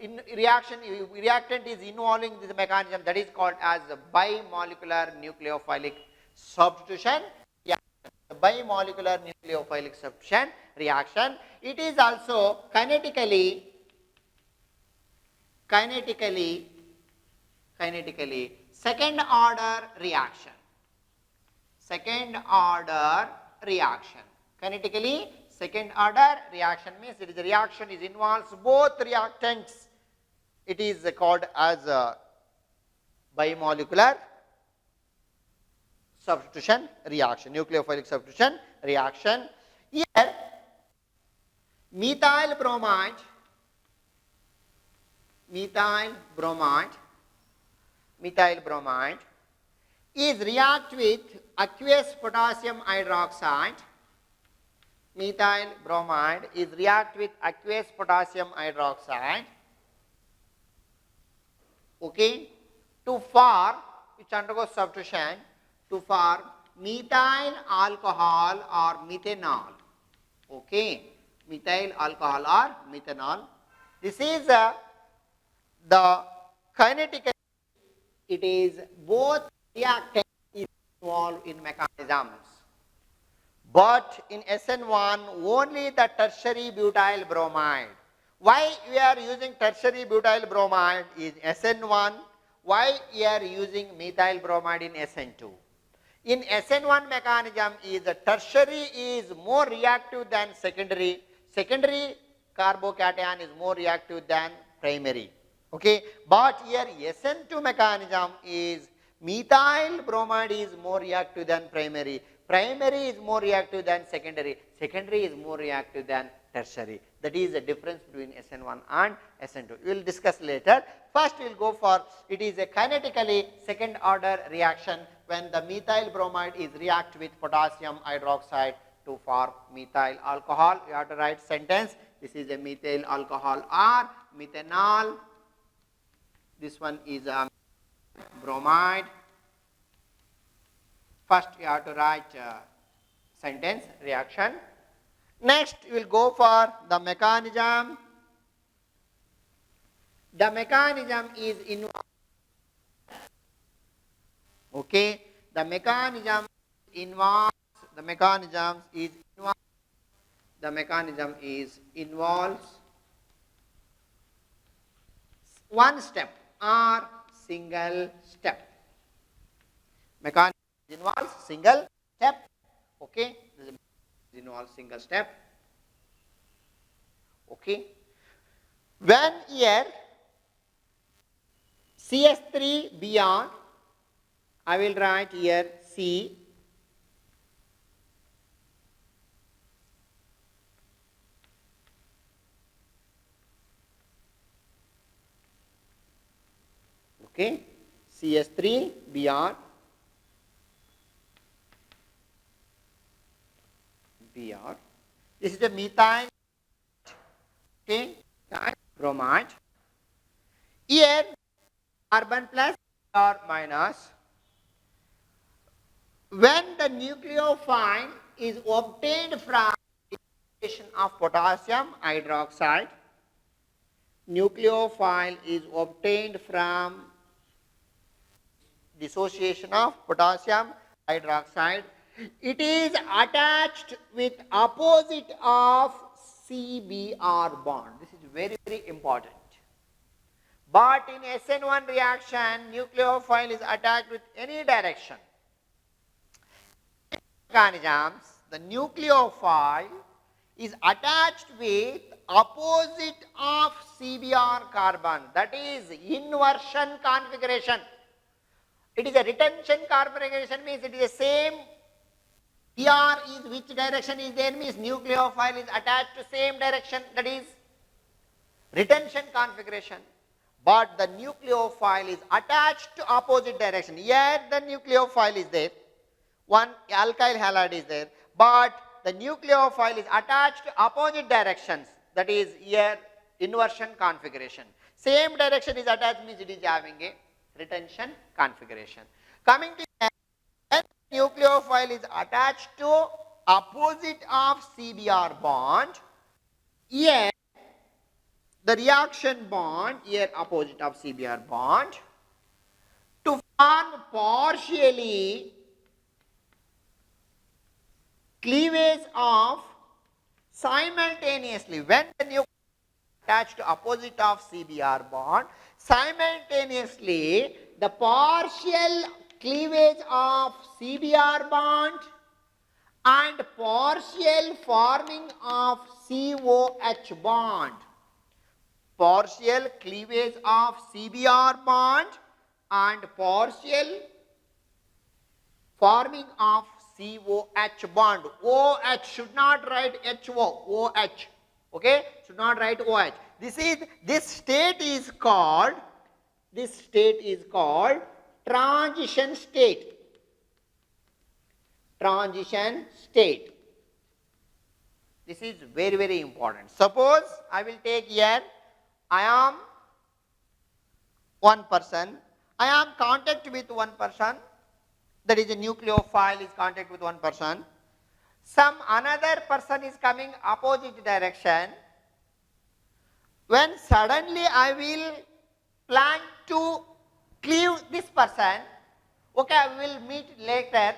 in reactant is involving this mechanism, that is called as bimolecular nucleophilic substitution reaction. The bimolecular nucleophilic substitution reaction. It is also kinetically second order reaction. Second order reaction. Kinetically second order reaction means it is a reaction is involves both reactants. It is called as bimolecular substitution reaction, nucleophilic substitution reaction. Here methyl bromide is react with aqueous potassium hydroxide. Methyl bromide is react with aqueous potassium hydroxide, okay, to form, which undergoes substitution to form methyl alcohol or methanol, okay, methyl alcohol or methanol. This is the kinetic, it is both reactants is involved in mechanisms. But in SN1 only the tertiary butyl bromide. Why we are using tertiary butyl bromide in SN1? Why we are using methyl bromide in SN2? In SN1 mechanism is the tertiary is more reactive than secondary. Secondary carbocation is more reactive than primary. Okay, but here SN2 mechanism is methyl bromide is more reactive than primary. Primary is more reactive than secondary. Secondary is more reactive than tertiary. That is the difference between SN1 and SN2. We will discuss later. First we will go for, it is a kinetically second order reaction when the methyl bromide is react with potassium hydroxide to form methyl alcohol. You have to write sentence. This is a methyl alcohol or methanol. This one is a bromide. First you have to write sentence reaction. Next we will go for the mechanism. The mechanism is involved. Okay, the mechanism involves. The mechanism is involved. The mechanism is involves one step or single step. Mechanism involves single step. Okay, this involves single step. Okay, when here CS3 beyond, I will write here C. Okay, CS3 beyond. This is the methyl, okay, bromide. Here carbon plus or minus. when the nucleophile is obtained from dissociation of potassium hydroxide, nucleophile is obtained from dissociation of potassium hydroxide, it is attached with opposite of CBr bond. This is very, very important. But in SN1 reaction, nucleophile is attacked with any direction. Mechanisms, the nucleophile is attached with opposite of CBr carbon, that is inversion configuration. It is a retention configuration, means it is the same. ER is which direction is there, means nucleophile is attached to same direction, that is retention configuration. But the nucleophile is attached to opposite direction. Here the nucleophile is there, one alkyl halide is there, but the nucleophile is attached to opposite directions, that is here inversion configuration. Same direction is attached, means it is having a retention configuration. Coming to when nucleophile is attached to opposite of CBr bond, here the reaction bond, here opposite of CBr bond, to form partially cleavage of simultaneously, when the nucleophile is attached to opposite of CBr bond, simultaneously the partial cleavage of CBr bond and partial forming of COH bond. Partial cleavage of CBr bond and partial forming of COH bond. OH should not write HO, OH. Okay, should not write OH. This state is called transition state. Transition state. This is very, very important. Suppose I will take here, I am one person, I am contact with one person, that is a nucleophile is contact with one person. Some another person is coming opposite direction. When suddenly I will plan to cleave this person, okay, I will meet later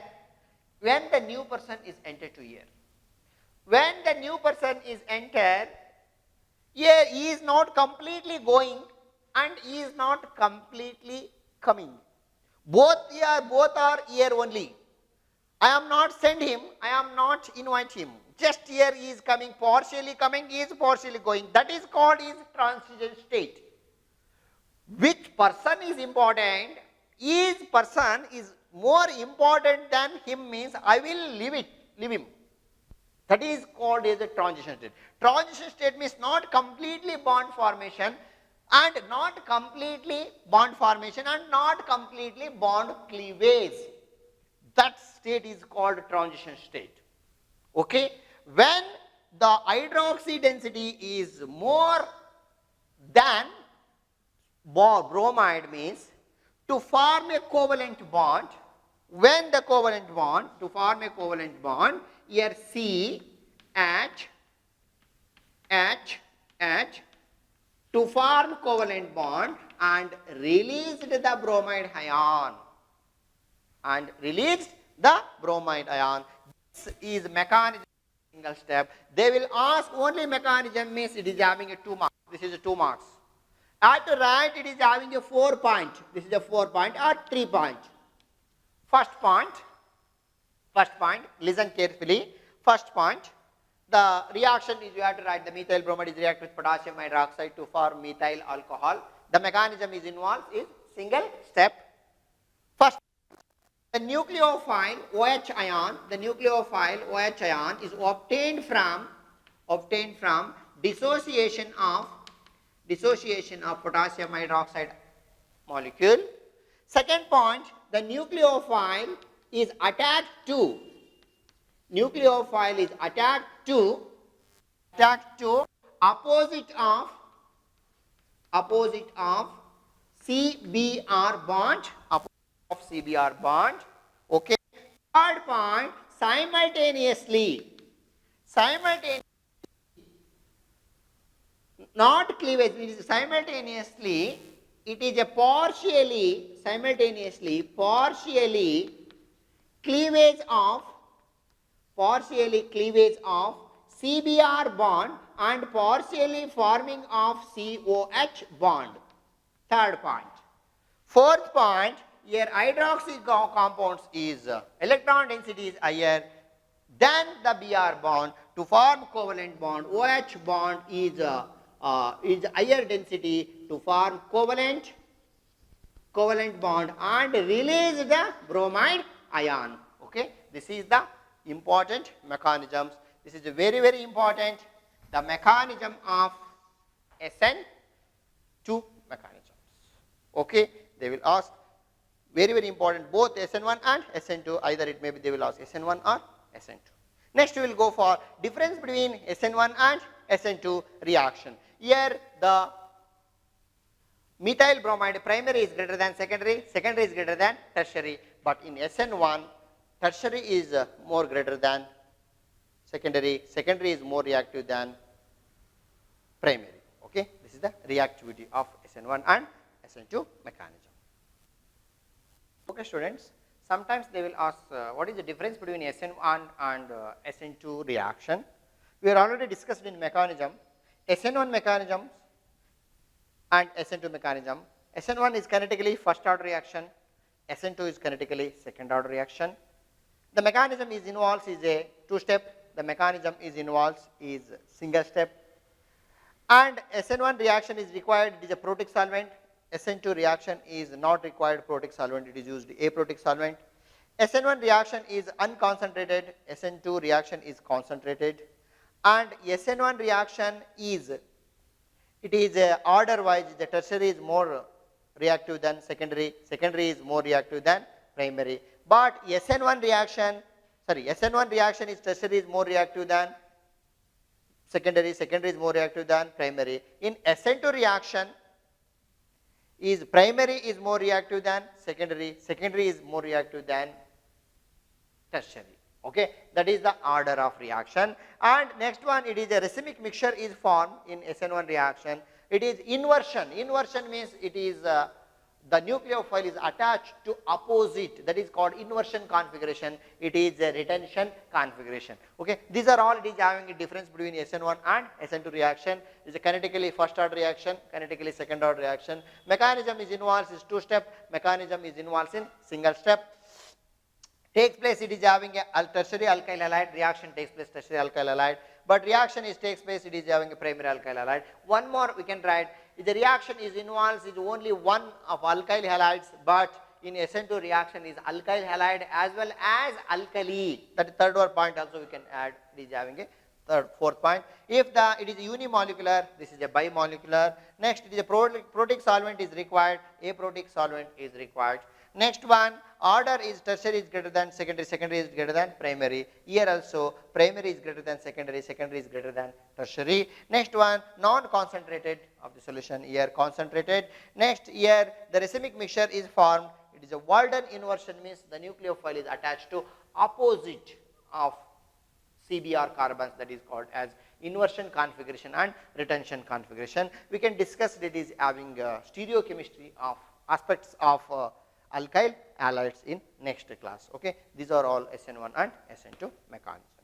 when the new person is entered to here. When the new person is entered, here he is not completely going and he is not completely coming. Both are here only. I am not send him, I am not invite him. Just here he is coming, he is partially going. That is called his transition state. Which person is important? His person is more important than him, means I will leave him. That is called as a transition state. Transition state means not completely bond formation and not completely bond formation and not completely bond cleavage. That state is called transition state. Okay? When the hydroxy density is more than bromide, means to form a covalent bond, when the covalent bond, to form a covalent bond, here C, H, to form covalent bond and released the bromide ion. This is mechanism, single step. They will ask only mechanism, means it is having a 2 marks. This is a 2 marks. At the right, it is having a 4 point. This is a 4 point or 3 point. First point, listen carefully. First point, the reaction is, you have to write the methyl bromide is react with potassium hydroxide to form methyl alcohol. The mechanism is involved is single step. First, the nucleophile OH ion, is obtained from dissociation of potassium hydroxide molecule. Second point, the nucleophile is attached to opposite of CBr bond, Okay. Third point, simultaneously. Simultaneously, not cleavage, it is simultaneously, it is a partially, simultaneously, partially cleavage of CBr bond and partially forming of COH bond. Third point. Fourth point, here hydroxy compounds is electron density is higher than the Br bond. To form covalent bond, OH bond is higher density to form covalent bond and release the bromide ion. Okay, this is the important mechanisms. This is very, very important. The mechanism of SN2 mechanisms. Okay, they will ask very, very important, both SN1 and SN2. Either it may be they will ask SN1 or SN2. Next we will go for difference between SN1 and SN2 reaction. Here the methyl bromide primary is greater than secondary, secondary is greater than tertiary, but in SN1 tertiary is more greater than secondary, secondary is more reactive than primary. Okay, this is the reactivity of SN1 and SN2 mechanism. Okay students, sometimes they will ask what is the difference between SN1 and SN2 reaction. We are already discussed in mechanism, SN1 mechanism and SN2 mechanism. SN1 is kinetically first order reaction, SN2 is kinetically second order reaction. The mechanism is involves is a two step, the mechanism is involves is single step, and SN1 reaction is required, it is a protic solvent. SN2 reaction is not required protic solvent, it is used aprotic solvent. SN1 reaction is unconcentrated, SN2 reaction is concentrated, and SN1 reaction is, it is order wise, the tertiary is more reactive than secondary, secondary is more reactive than primary. But SN1 reaction is tertiary is more reactive than secondary, secondary is more reactive than primary. In SN2 reaction, is primary is more reactive than secondary, secondary is more reactive than tertiary. Okay, that is the order of reaction. And next one, it is a racemic mixture is formed in SN1 reaction. It is inversion. Inversion means it is the nucleophile is attached to opposite, that is called inversion configuration. It is a retention configuration. Okay, these are all it is having a difference between SN1 and SN2 reaction. It is a kinetically first order reaction, kinetically second order reaction. Mechanism is involved is two step, mechanism is involved in single step. Takes place, it is having a tertiary alkyl halide, reaction takes place tertiary alkyl halide, but reaction is takes place, it is having a primary alkyl halide. One more we can write, if the reaction is involved is only one of alkyl halides, but in SN2 reaction is alkyl halide as well as alkali. That is third point also we can add, it is having a fourth point. If it is unimolecular, this is a bimolecular. Next, it is a protic solvent is required, aprotic solvent is required. Next one, order is tertiary is greater than secondary, secondary is greater than primary. Here also primary is greater than secondary, secondary is greater than tertiary. Next one, non-concentrated of the solution, here concentrated. Next, here the racemic mixture is formed. It is a Walden inversion, means the nucleophile is attached to opposite of CBr carbons, that is called as inversion configuration and retention configuration. We can discuss it is having stereochemistry of aspects of alkyl halides in next class. Okay, these are all SN1 and SN2 mechanisms.